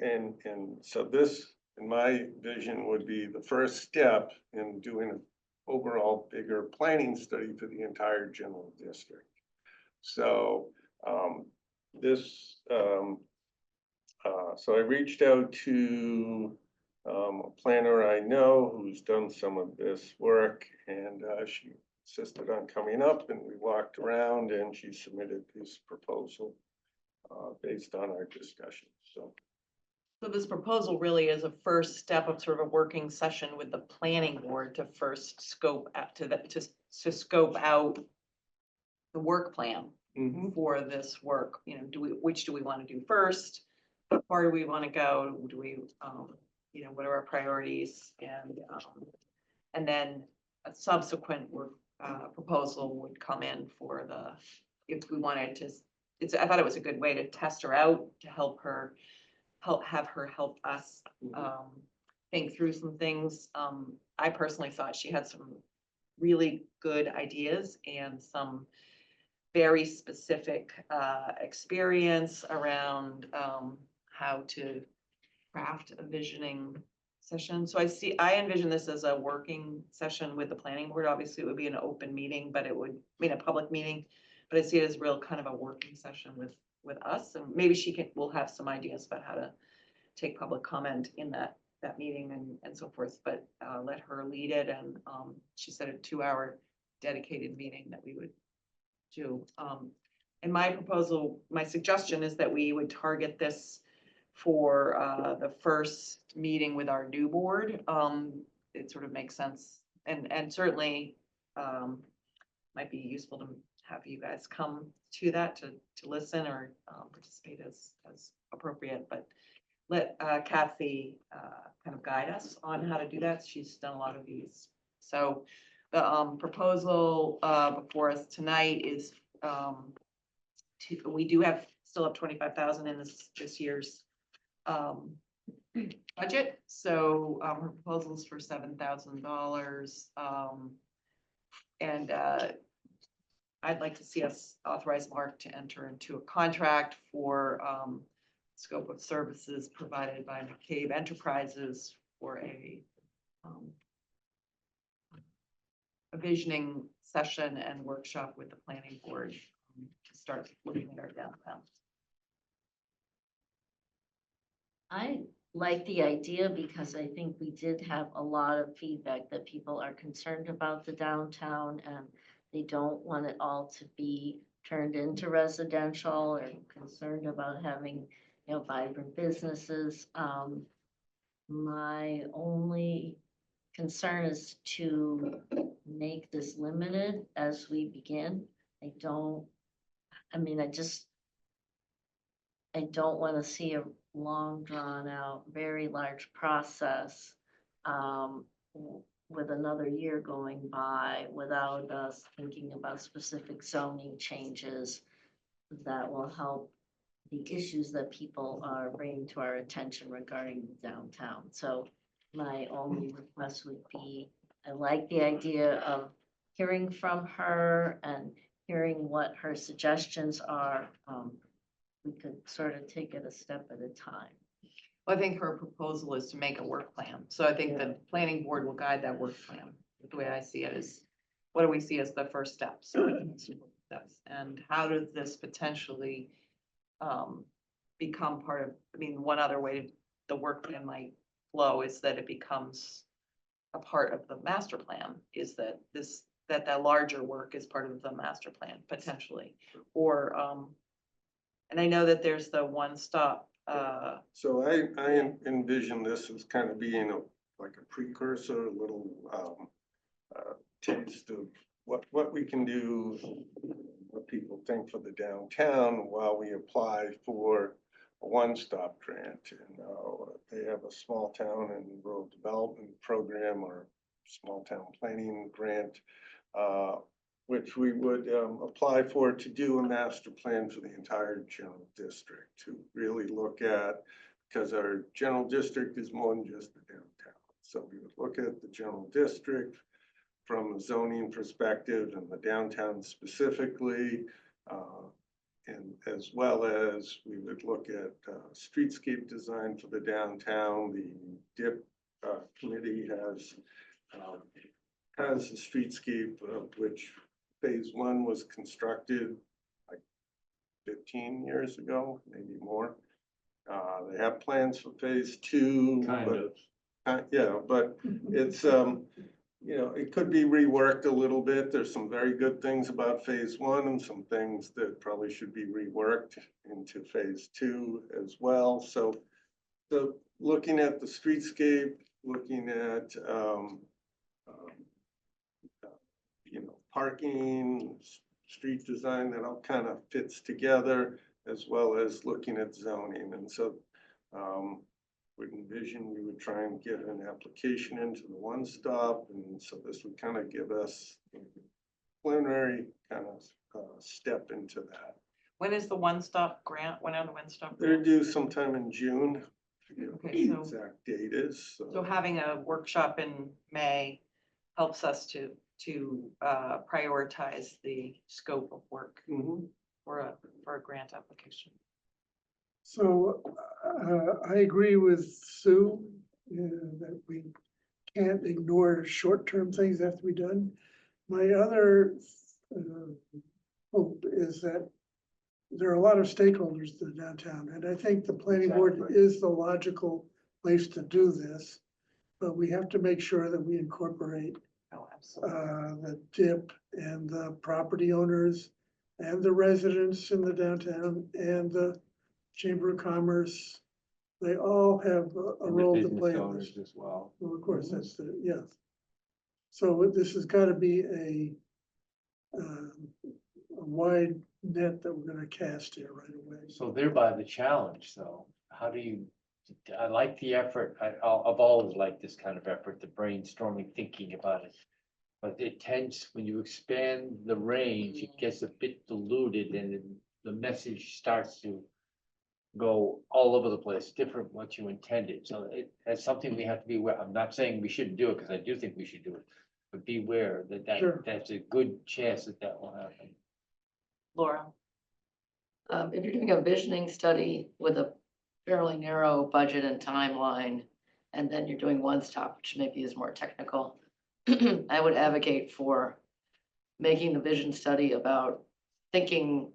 and so this, in my vision, would be the first step in doing an overall bigger planning study for the entire general district. So so I reached out to a planner I know who's done some of this work, and she insisted on coming up, and we walked around, and she submitted this proposal based on our discussion. So this proposal really is a first step of sort of a working session with the planning board to first scope out to scope out the work plan for this work. You know, which do we want to do first? How far do we want to go? Do we, you know, what are our priorities? And then a subsequent work proposal would come in for if we wanted to. I thought it was a good way to test her out, to have her help us think through some things. I personally thought she had some really good ideas and some very specific experience around how to craft a visioning session. So I envision this as a working session with the planning board. Obviously, it would be an open meeting, but it would mean a public meeting. But I see it as real kind of a working session with us, and maybe we'll have some ideas about how to take public comment in that meeting and so forth. But let her lead it, and she said a 2-hour dedicated meeting that we would do. And my suggestion is that we would target this for the first meeting with our new board. It sort of makes sense, and certainly might be useful to have you guys come to that to listen or participate as appropriate. But let Kathy kind of guide us on how to do that. She's done a lot of these. So the proposal before us tonight is we do still have 25,000 in this year's budget. So her proposal is for $7,000, and I'd like to see us authorize Mark to enter into a contract for scope of services provided by McCabe Enterprises for a visioning session and workshop with the planning board to start looking at our downtown. I like the idea because I think we did have a lot of feedback that people are concerned about the downtown and they don't want it all to be turned into residential, or concerned about having, you know, vibrant businesses. My only concern is to make this limited as we begin. I don't want to see a long drawn out, very large process with another year going by without us thinking about specific zoning changes that will help the issues that people are bringing to our attention regarding downtown. So my only request would be, I like the idea of hearing from her and hearing what her suggestions are. We could sort of take it a step at a time. I think her proposal is to make a work plan. So I think the planning board will guide that work plan. The way I see it is, what do we see as the first steps? Steps, and how does this potentially become part of, I mean, one other way the work plan might flow is that it becomes a part of the master plan, is that that larger work is part of the master plan potentially, or and I know that there's the one-stop, So I envision this as kind of being like a precursor, a little taste of what we can do, what people think for the downtown while we apply for a one-stop grant. And they have a small town and rural development program or small town planning grant, which we would apply for to do a master plan for the entire general district, to really look at, because our general district is more than just the downtown. So we would look at the general district from a zoning perspective and the downtown specifically, and as well as we would look at streetscape design for the downtown. The DIP committee has a streetscape of which phase 1 was constructed like 15 years ago, maybe more. They have plans for phase 2. Kind of. Yeah, but it's, you know, it could be reworked a little bit. There's some very good things about phase 1 and some things that probably should be reworked into phase 2 as well. So looking at the streetscape, looking at, you know, parking, street design, that all kind of fits together, as well as looking at zoning. And so would envision we would try and get an application into the one-stop, and so this would kind of give us a preliminary kind of step into that. when is the one-stop grant? When are the one-stop? They're grants? due sometime in June. I forget what Okay, the so- exact date is. So having a workshop in May helps us to prioritize the scope of work Mhm. for a grant application. So I agree with Sue that we can't ignore short-term things that have to be done. My other hope is that there are a lot of stakeholders in the downtown, and I think the planning board is the logical place to do this. But we have to make sure that we incorporate Oh, absolutely. the DIP and the property owners and the residents in the downtown and the Chamber of Commerce. They all have a role to play in this. As well. Well, of course, that's the, yeah. So this has got to be a wide net that we're gonna cast here right away. So thereby the challenge, though, how do you, I like the effort, I've always liked this kind of effort, the brainstorming, thinking about it. But it tends, when you expand the range, it gets a bit diluted and the message starts to go all over the place, different what you intended. So that's something we have to be aware. I'm not saying we shouldn't do it, because I do think we should do it. But beware Sure. that's a good chance that will happen. Laura, If you're doing a visioning study with a fairly narrow budget and timeline, and then you're doing one stop, which maybe is more technical, I would advocate for making the vision study about thinking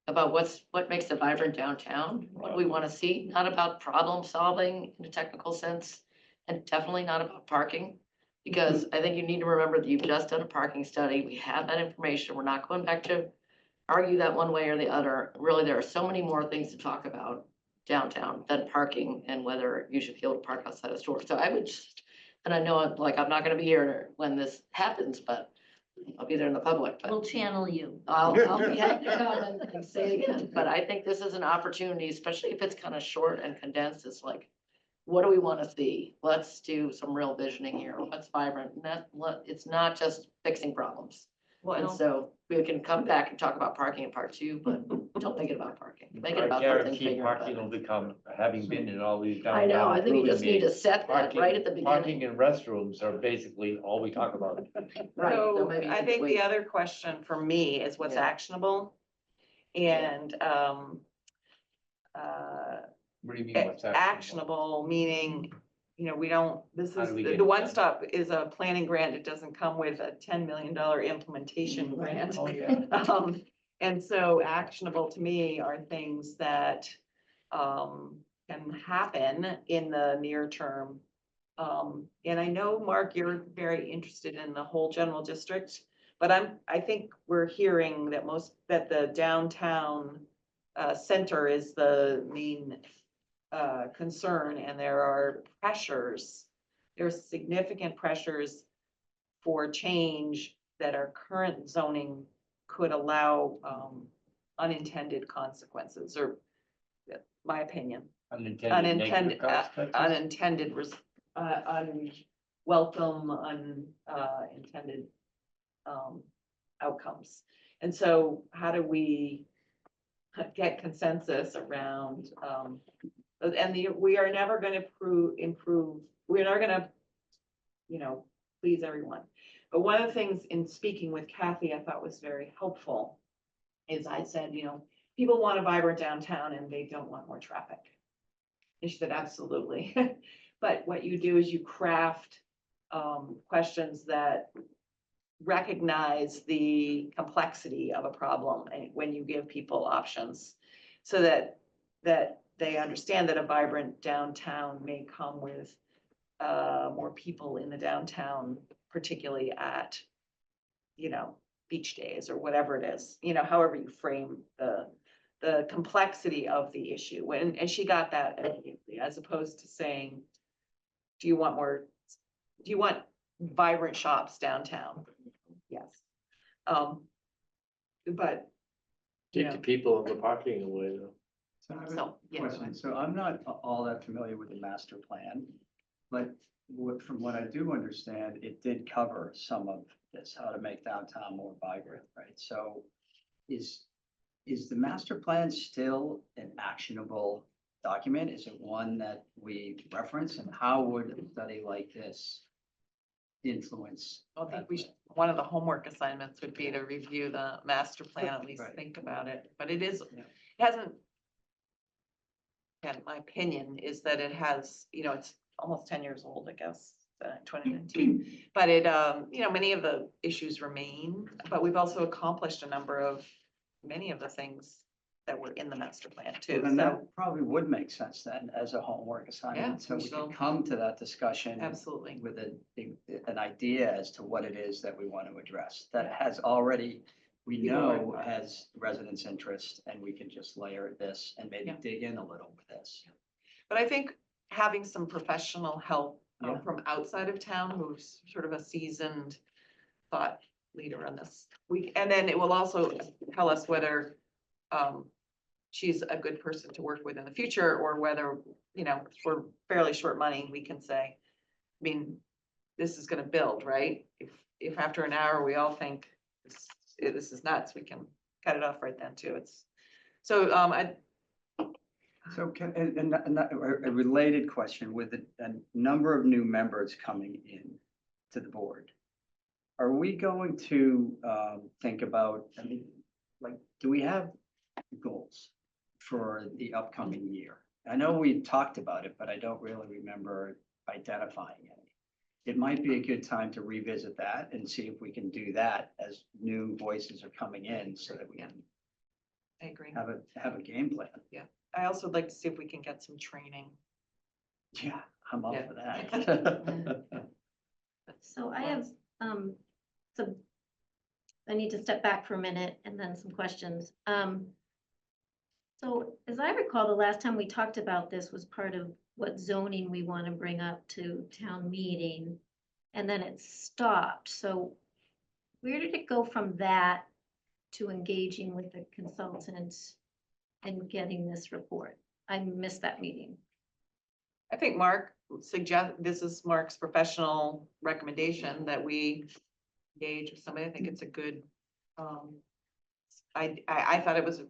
about what makes a vibrant downtown, what do we want to see, not about problem solving in a technical sense, and definitely not about parking. Because I think you need to remember that you've just done a parking study. We have that information. We're not going back to argue that one way or the other. Really, there are so many more things to talk about downtown than parking and whether you should be able to park outside a store. So I would just, and I know I'm not gonna be here when this happens, but I'll be there in the public, but We'll channel you. I'll be happy to come and say it again. But I think this is an opportunity, especially if it's kind of short and condensed. It's like, what do we want to see? Let's do some real visioning here. What's vibrant? And it's not just fixing problems. And well, so we can come back and talk about parking in part 2, but Don't think about parking. Think I about something guarantee bigger. parking will become, having been in all these downtown. I know, I think you just need to improvement set that Parking, right at the parking beginning. and restrooms are basically all we talk about. Right, so So maybe you I should think tweak. the other question for me is what's Yeah. actionable? And, What do you mean, what's actionable? actionable, meaning, you know, we don't, this How is, do we get the it one done? stop is a planning grant. It doesn't come with a $10 million implementation grant. Oh, yeah. And so actionable to me are things that, can happen in the near term. And I know, Mark, you're very interested in the whole general district, but I think we're hearing that that the downtown center is the main concern, and there's significant pressures for change that our current zoning could allow unintended consequences, or my opinion, Unintended negative consequences? unintended, unwelcome, unintended outcomes. And so how do we get consensus around, we are never gonna improve, we're not gonna, you know, please everyone. But one of the things in speaking with Kathy, I thought was very helpful, is I said, you know, people want a vibrant downtown and they don't want more traffic. And she said, absolutely. But what you do is you craft questions that recognize the complexity of a problem, and when you give people options, so that they understand that a vibrant downtown may come with more people in the downtown, particularly at, you know, beach days or whatever it is, you know, however you frame the complexity of the issue. And she got that immediately, as opposed to saying, do you want vibrant shops downtown? Yes. But, you Take the know, people and the parking away, though. So I have so, a yeah. question. So I'm not all that familiar with the master plan, but from what I do understand, it did cover some of this, how to make downtown more vibrant, right? So is the master plan still an actionable document? Is it one that we reference, and how would a study like this influence? I think one of the homework assignments would be to review the master plan, at least Right. think about it, but it is, Yeah. it hasn't. And my opinion is that it has, you know, it's almost 10 years old, I guess, 2019. But it, you know, many of the issues remain, but we've also accomplished many of the things that were in the master plan too. Then So that probably would make sense then as a homework Yeah, assignment, so we so- could come to that discussion absolutely. with an idea as to what it is that we want to address, that has already, we People know are- has residents' interest, and we can just layer this and maybe Yeah. dig in a little with this. But I think having some professional help Yeah. from outside of town, who's sort of a seasoned thought leader on this week, and then it will also tell us whether she's a good person to work with in the future, or whether, you know, for fairly short money, we can say, I mean, this is gonna build, right? If after an hour, we all think this is nuts, we can cut it off right then too. So So a related question, with a number of new members coming in to the board. Are we going to think about, I mean, like, do we have goals for the upcoming year? I know we talked about it, but I don't really remember identifying any. It might be a good time to revisit that and see if we can do that as new voices are coming in, so that we can I agree. have a game plan. I also would like to see if we can get some training. Yeah, I'm all Yeah. for that. So I have, some, I need to step back for a minute and then some questions. So as I recall, the last time we talked about this was part of what zoning we want to bring up to town meeting, and then it stopped. So where did it go from that to engaging with the consultant and getting this report? I missed that meeting. I think Mark this is Mark's professional recommendation that we engage with somebody. I think it's a good, I thought it was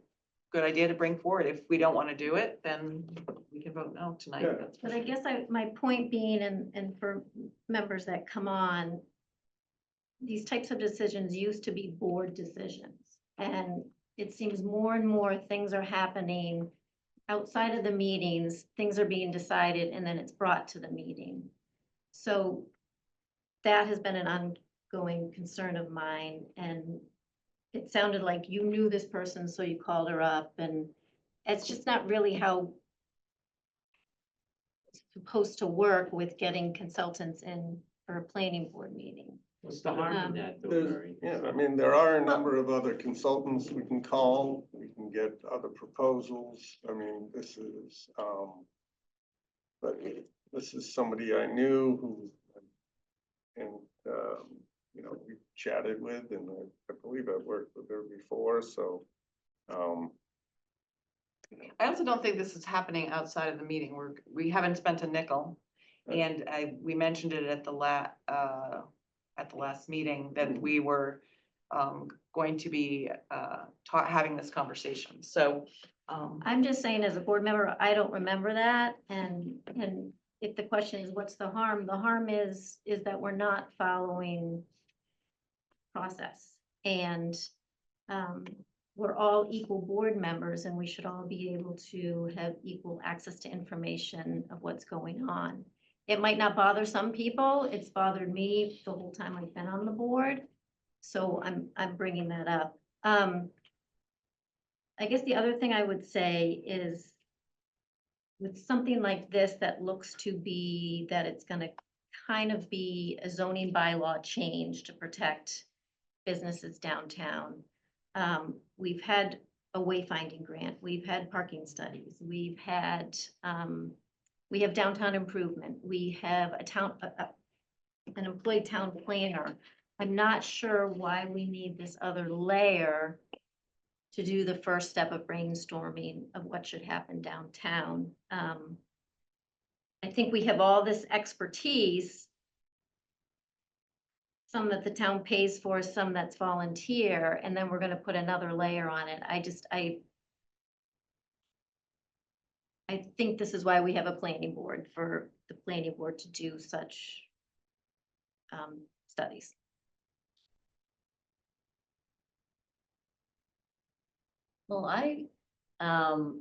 good idea to bring forward. If we don't want to do it, then we can vote no tonight. Yeah. That's But I guess my point being, and for members that come on, these types of decisions used to be board decisions. And it seems more and more things are happening outside of the meetings, things are being decided, and then it's brought to the meeting. So that has been an ongoing concern of mine, and it sounded like you knew this person, so you called her up, and it's just not really how it's supposed to work with getting consultants in for a planning board meeting. What's the harm in that, though, There's- Mary? Yeah, I mean, there are a number of other consultants we can call, we can get other proposals, I mean, this is, but this is somebody I knew who, and, you know, we chatted with, and I believe I've worked with her before, so, I also don't think this is happening outside of the meeting. We haven't spent a nickel. And we mentioned it at the last meeting that we were going to be having this conversation. So I'm just saying, as a board member, I don't remember that, and if the question is, what's the harm? The harm is that we're not following process, and we're all equal board members, and we should all be able to have equal access to information of what's going on. It might not bother some people. It's bothered me the whole time I've been on the board, so I'm bringing that up. I guess the other thing I would say is, with something like this that looks to be that it's gonna kind of be a zoning bylaw change to protect businesses downtown. We've had a wayfinding grant, we've had parking studies, we've had, we have downtown improvement, we have an employed town planner. I'm not sure why we need this other layer to do the first step of brainstorming of what should happen downtown. I think we have all this expertise, some that the town pays for, some that's volunteer, and then we're gonna put another layer on it. I think this is why we have a planning board, for the planning board to do such studies. Well, I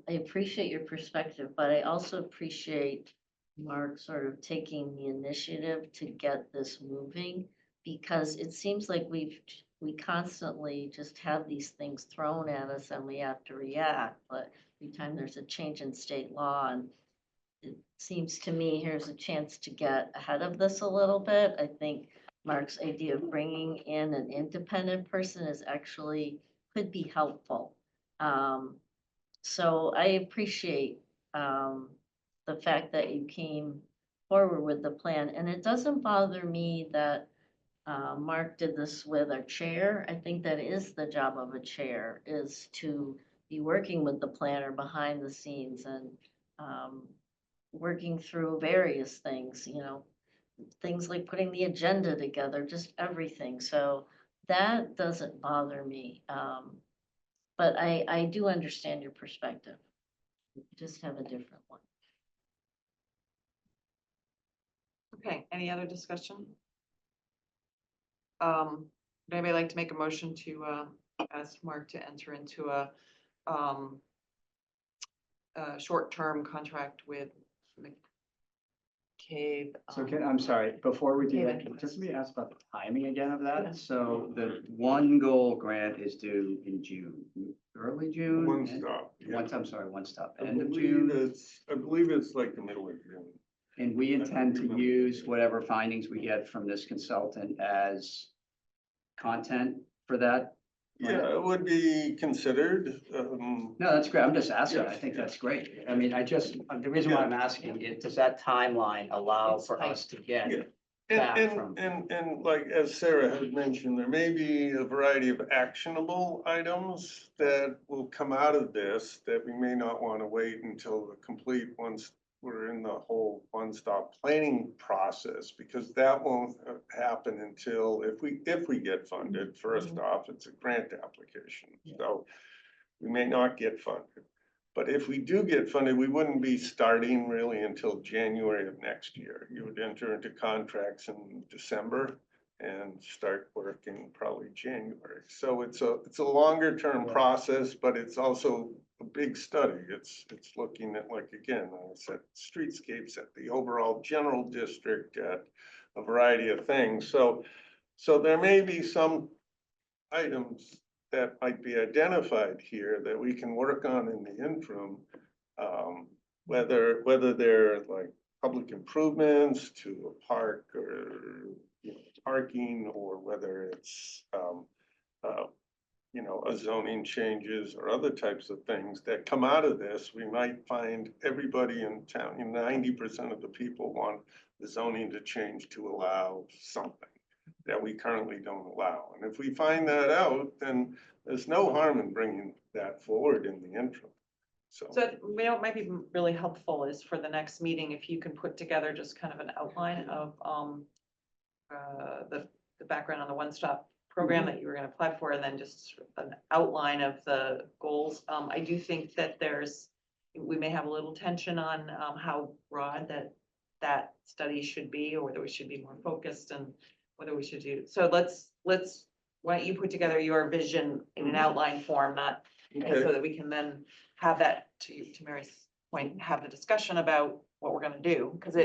appreciate your perspective, but I also appreciate Mark sort of taking the initiative to get this moving, because it seems like we constantly just have these things thrown at us and we have to react, but every time there's a change in state law, and it seems to me here's a chance to get ahead of this a little bit. I think Mark's idea of bringing in an independent person is actually, could be helpful. So I appreciate the fact that you came forward with the plan, and it doesn't bother me that Mark did this with our chair. I think that is the job of a chair, is to be working with the planner behind the scenes and working through various things, you know, things like putting the agenda together, just everything. So that doesn't bother me. But I do understand your perspective. You just have a different one. okay, any other discussion? Would anybody like to make a motion to ask Mark to enter into a short-term contract with McCabe? So I'm sorry, before we do Okay, that, just let me ask about the timing again of that. So the one goal grant is due in June, early June? one stop. yeah. I'm sorry, one stop, I end of believe June. I believe it's like the middle of June. And we intend to use whatever findings we get from this consultant as content for that? Yeah, it would be considered, No, that's great. I'm just asking. I Yes, think that's great. I mean, the reason why I'm asking is, does that timeline allow It's for tight. us to get Yeah. back from? And like, as Sarah had mentioned, there may be a variety of actionable items that will come out of this that we may not want to wait until the complete, once we're in the whole one-stop planning process, because that won't happen until, if we get funded, first off, it's a grant application. So we may not get funded. But if we do get funded, we wouldn't be starting really until January of next year. You would enter into contracts in December and start working probably January. So it's a longer term process, but it's also a big study. It's looking at, like, again, I said, streetscapes, at the overall general district, at a variety of things. So there may be some items that might be identified here that we can work on in the interim. Whether they're like public improvements to a park or, you know, parking, or whether it's, you know, a zoning changes or other types of things that come out of this. We might find everybody in town, 90% of the people want the zoning to change to allow something that we currently don't allow. And if we find that out, then there's no harm in bringing that forward in the interim. So, you know, what might be really helpful is for the next meeting, if you can put together just kind of an outline of, the background on the one-stop program that you were gonna apply for, and then just an outline of the goals. I do think that we may have a little tension on, how broad that study should be, or whether we should be more focused, and whether we should do. So why don't you put together your vision in an outline form, not, okay. so that we can then have that, to Mary's point, have the discussion about what we're gonna do. Because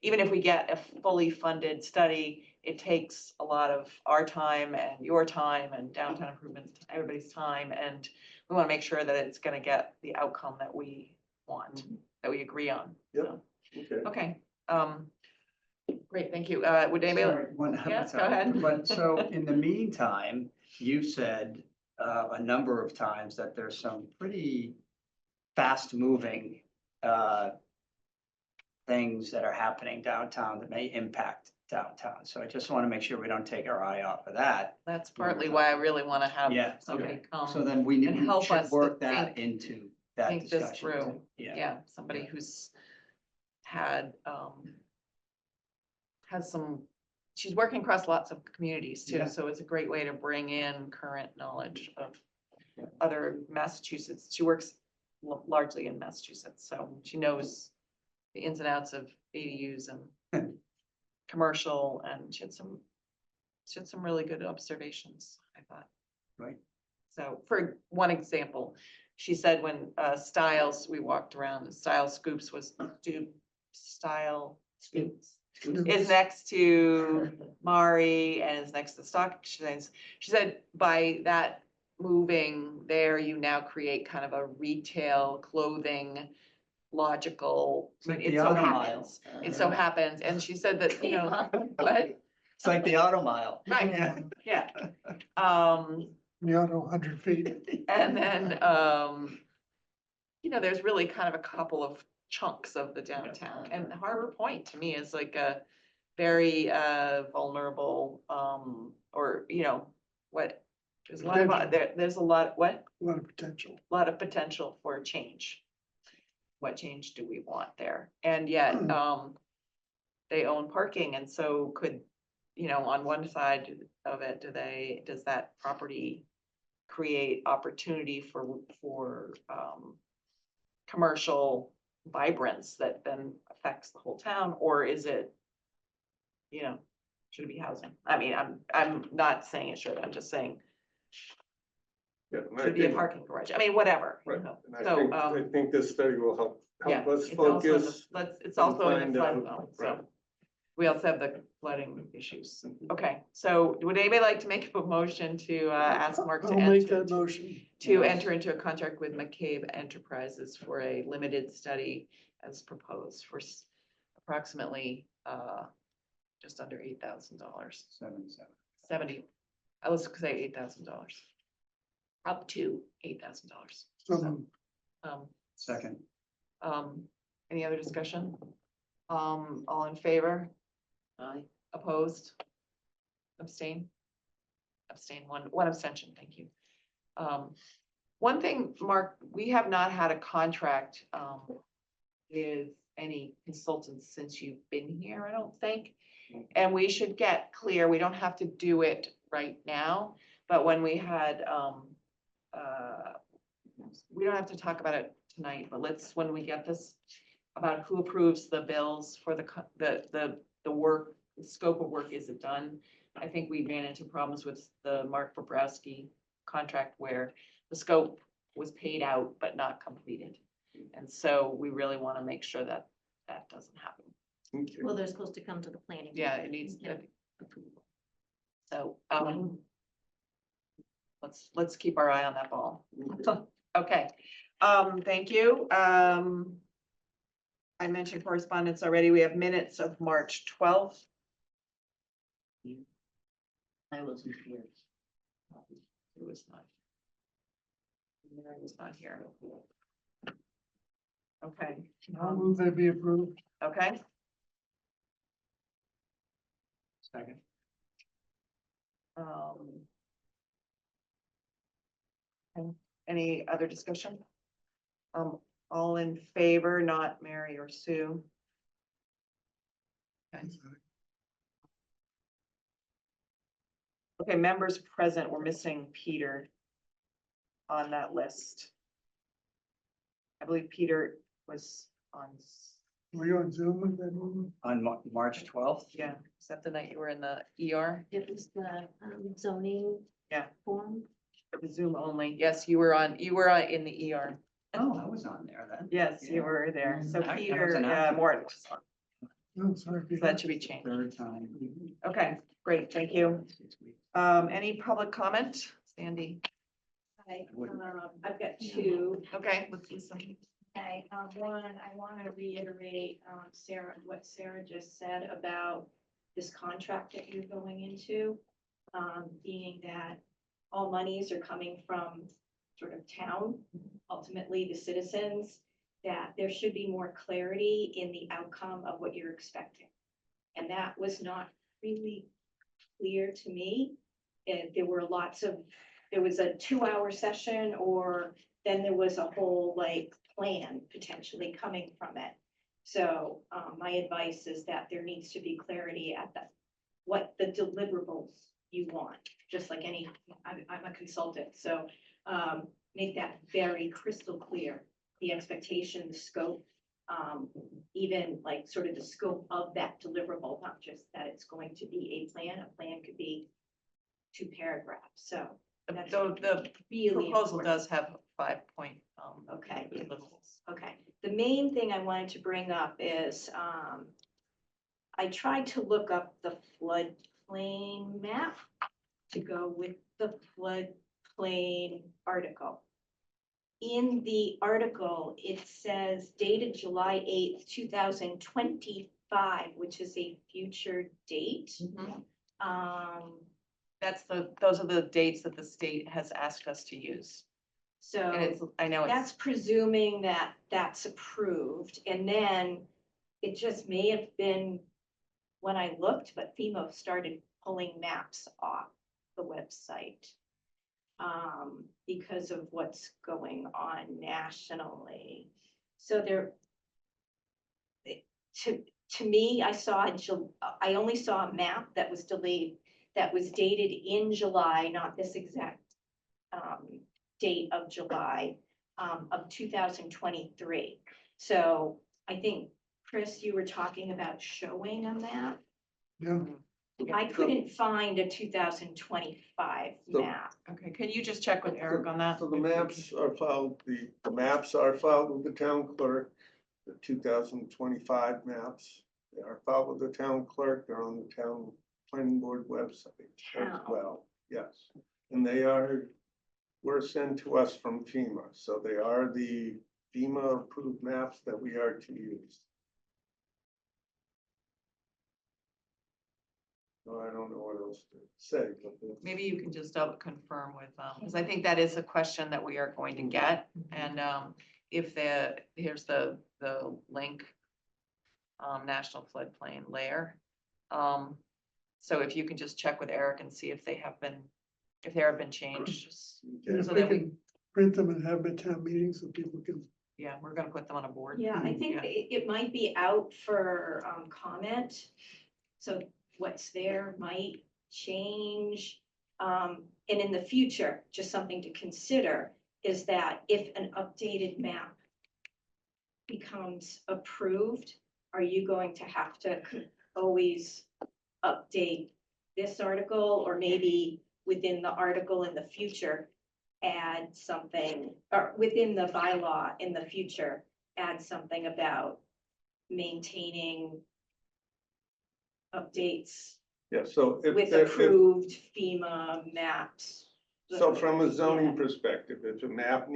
even if we get a fully funded study, it takes a lot of our time and your time and downtown improvements, everybody's time, and we wanna make sure that it's gonna get the outcome that we want, that we agree on. Yep. So, Okay. okay, great, thank you. Would anybody? Sorry, Yes, go sorry. ahead. But so in the meantime, you said a number of times that there's some pretty fast moving things that are happening downtown that may impact downtown. So I just want to make sure we don't take our eye off of that. That's partly why I really wanna have Yeah, somebody okay. come. So then we and need help to us to work that think- into that think this discussion. through. Yeah. Yeah, somebody who's had, she's working across lots of communities too, Yeah. so it's a great way to bring in current knowledge of other Massachusetts. She works largely in Massachusetts, so she knows the ins and outs of ADUs and commercial, and she had some really good observations, I thought. Right. So for one example, she said when Styles, we walked around, Style Scoops was Style Scoops is next to Mari and is next to the stock exchange. She said by that moving there, you now create kind of a retail clothing logical. It's like it the so auto happens. mile. It so happens, and she said that, you know, what? It's like the auto mile. Right, yeah. The auto 100 feet. And then, you know, there's really kind of a couple of chunks of the downtown, and Harbor Point to me is like a very vulnerable, or, you know, there's a lot of, there's a lot, what? A lot of potential. A lot of potential for change. What change do we want there? And yet, they own parking, and so could, you know, on one side of it, does that property create opportunity for commercial vibrance that then affects the whole town, or is it, you know, should it be housing? I mean, I'm not saying it should, I'm just saying, Yeah, and I should it be a think- parking garage? I mean, whatever. you Right, know. and So, I think this study will help yeah, us it's also in focus. it's also in find the out, flood zone, right. so. We also have the flooding issues. Okay, so would anybody like to make a motion to ask Mark to I'll make enter, that motion. to enter into a contract with McCabe Enterprises for a limited study as proposed for approximately just under $8,000, 77. let's say $8,000. Up to $8,000. So Second. Any other discussion? All in favor? Aye. Opposed? Abstain? Abstain, one abstention, thank you. One thing, Mark, we have not had a contract with any consultants since you've been here, I don't think. And we should get clear, we don't have to do it right now, but when we had we don't have to talk about it tonight, but let's, when we get this, about who approves the bills for the work, the scope of work, is it done? I think we ran into problems with the Mark Bobrowski contract where the scope was paid out but not completed. And so we really want to make sure that that doesn't happen. Okay. Well, they're supposed to come to the planning. Yeah, board. it needs Yeah. approval. So, let's keep our eye on that ball. Okay, thank you. I mentioned correspondence already. We have minutes of March 12th. I wasn't here. It was not. Mary was not here. Okay, I'll move they be approved. okay. Second. And any other discussion? All in favor, not Mary or Sue? Okay. Okay, members present, we're missing Peter on that list. I believe Peter was on, Were you on Zoom with that one? On March 12th? yeah, is that the night you were in the ER? It was the zoning. Yeah. Form. It was Zoom only. Yes, you were in the ER. Oh, I was on there then. Yes, Yeah. you were there. So I was Peter, an active Morton was on. No, sorry. So that should be changed. Third time. Okay, great, thank you. Any public comment? Sandy? Hi, I've got two. Okay, let's listen. Okay, one, I want to reiterate, Sarah, what Sarah just said about this contract that you're going into. Being that all monies are coming from sort of town, ultimately the citizens, that there should be more clarity in the outcome of what you're expecting. And that was not really clear to me. And there were there was a 2-hour session, or then there was a whole like plan potentially coming from it. So my advice is that there needs to be clarity at what the deliverables you want, just like I'm a consultant, so make that very crystal clear, the expectation, the scope, even like sort of the scope of that deliverable, not just that it's going to be a plan could be 2 paragraphs, so. That's The really proposal important. does have 5-point. Okay. deliverables. Okay, the main thing I wanted to bring up is, I tried to look up the floodplain map to go with the floodplain article. In the article, it says dated July 8th, 2025, which is a future date. Mhm. Those are the dates that the state has asked us to use. So. And it's, I know That's it's, presuming that that's approved, and then it just may have been when I looked, but FEMA started pulling maps off the website because of what's going on nationally. So to me, I only saw a map that was delayed, that was dated in July, not this exact date of July of 2023. So I think, Chris, you were talking about showing a map. Yeah, I couldn't find a 2025 So- map. okay, can you just check with Eric on that? So the maps are filed, the maps are filed with the town clerk, the 2025 maps. They are filed with the town clerk, they're on the town planning board website as Town. well, yes. And were sent to us from FEMA, so they are the FEMA approved maps that we are to use. So I don't know what else to say, but Maybe you can just double confirm with, because I think that is a question that we are going to get. And here's the link, National Floodplain Layer. So if you can just check with Eric and see if there have been changes. and if So we that we, can print them and have them at town meetings so people can. yeah, we're gonna put them on a board. Yeah, I think Yeah. it might be out for comment. So what's there might change. And in the future, just something to consider. is that if an updated map becomes approved, are you going to have to always update this article, or maybe within the article in the future, add something, or within the bylaw in the future, add something about maintaining updates Yeah, so with if, approved FEMA maps? so from a zoning perspective, if a map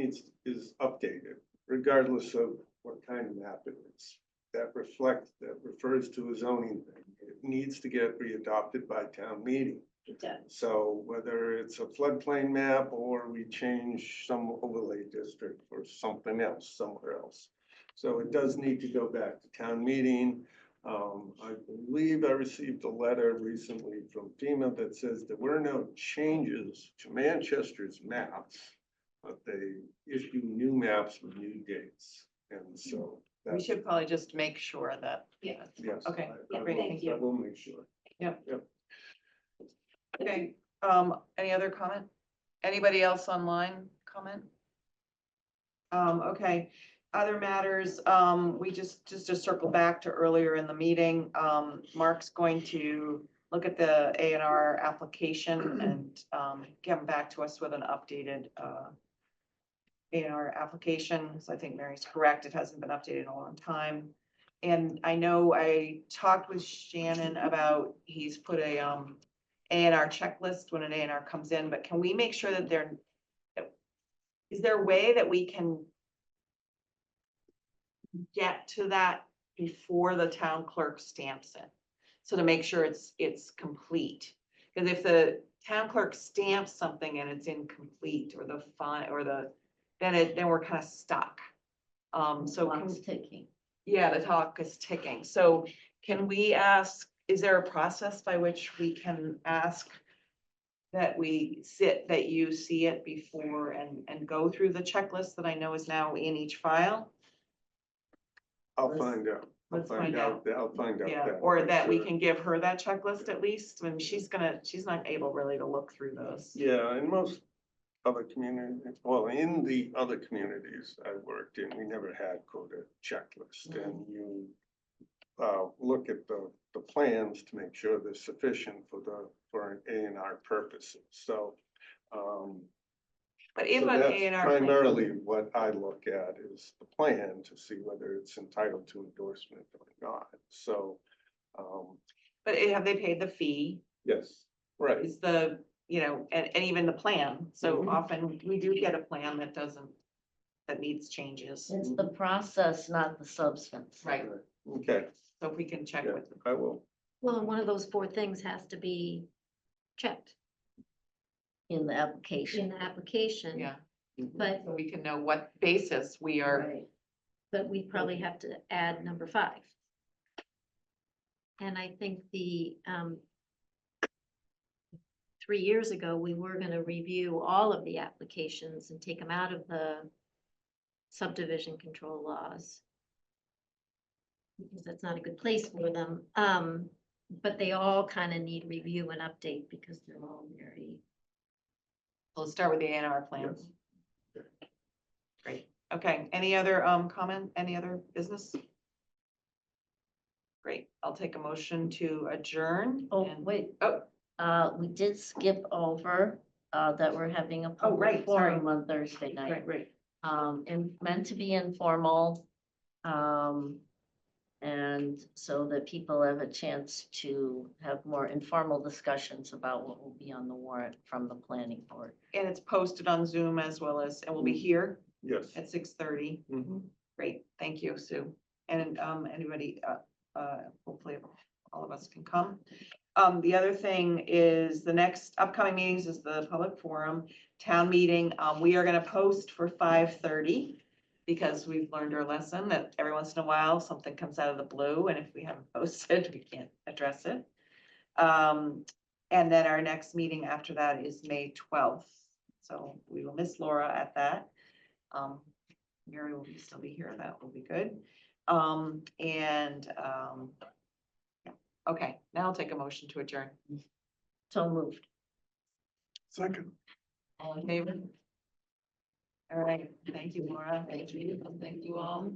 is updated, regardless of what kind of map it is, that refers to a zoning thing, it needs to get readopted by town meeting. It does. So whether it's a floodplain map or we change some overlay district or something else, somewhere else. So it does need to go back to town meeting. I believe I received a letter recently from FEMA that says there were no changes to Manchester's maps, but they issue new maps with new dates. And so. We that's- should probably just make sure that. Yeah. Yes. Okay, I great, will- thank you. I will make sure. Okay, any other comment? Anybody else online comment? Okay, other matters, we just to circle back to earlier in the meeting, Mark's going to look at the A&R application and, get back to us with an updated, A&R application. So I think Mary's correct, it hasn't been updated in a long time. And I know I talked with Shannon about, he's put a, A&R checklist when an A&R comes in, but can we make sure that is there a way that we can get to that before the town clerk stamps it? So to make sure it's complete, because if the town clerk stamps something and it's incomplete or the fine or then we're kind of stuck. So Clock's ticking. yeah, the clock is ticking. So can we ask, is there a process by which we can ask that that you see it before and go through the checklist that I know is now in each file? I'll find out. Let's find out. I'll find out. Yeah, that, or for that we sure. can give her that checklist at least, when she's not able really to look through those. Yeah, in most other communities, well, in the other communities I worked in, we never had quota checklist, and you look at the plans to make sure they're sufficient for an A&R purposes, so. But if so an that's A&R. primarily what I look at is the plan to see whether it's entitled to endorsement or not, so. But have they paid the fee? Yes, right. Is the, and even the plan, so Mhm. often we do get a plan that needs changes. It's the process, not the substance. Right, Okay, so if we can check yeah, with them. I will. Well, and one of those 4 things has to be checked In the in application. the application. Yeah, But, so we can know what basis we are. Right. but we probably have to add number 5. And I think 3 years ago, we were gonna review all of the applications and take them out of the subdivision control laws. Because that's not a good place for them. But they all kind of need review and update because they're all very. We'll start with the A&R plans. Great, okay, any other comment, any other business? Great, I'll take a motion to adjourn. Oh, and- wait, Oh, we did skip over, that we're having a right, public sorry. forum on Thursday night. right. And meant to be informal. And so that people have a chance to have more informal discussions about what will be on the warrant from the planning board. And it's posted on Zoom as well as, and we'll be here Yes. at 6:30. Mhm. Great, thank you, Sue. And anybody, hopefully all of us can come. The other thing is the next upcoming meetings is the public forum, town meeting. We are gonna post for 5:30 because we've learned our lesson that every once in a while, something comes out of the blue, and if we haven't posted, we can't address it. And then our next meeting after that is May 12th. So we will miss Laura at that. Mary will still be here, that will be good. Yeah. Okay, now I'll take a motion to adjourn. So moved. Second. All in favor? All right, thank you, Maura. Thank you all.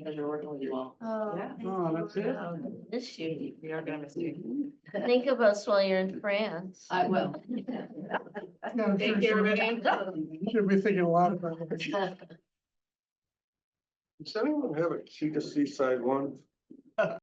Pleasure working with you all. Oh, Yeah. Oh, that's it? miss you. We are gonna miss you. Think of us while you're in France. I will. Yeah, I'm Thank sure you, she'll- everybody. Should be thinking a lot about it. Does anyone have a key to Seaside one?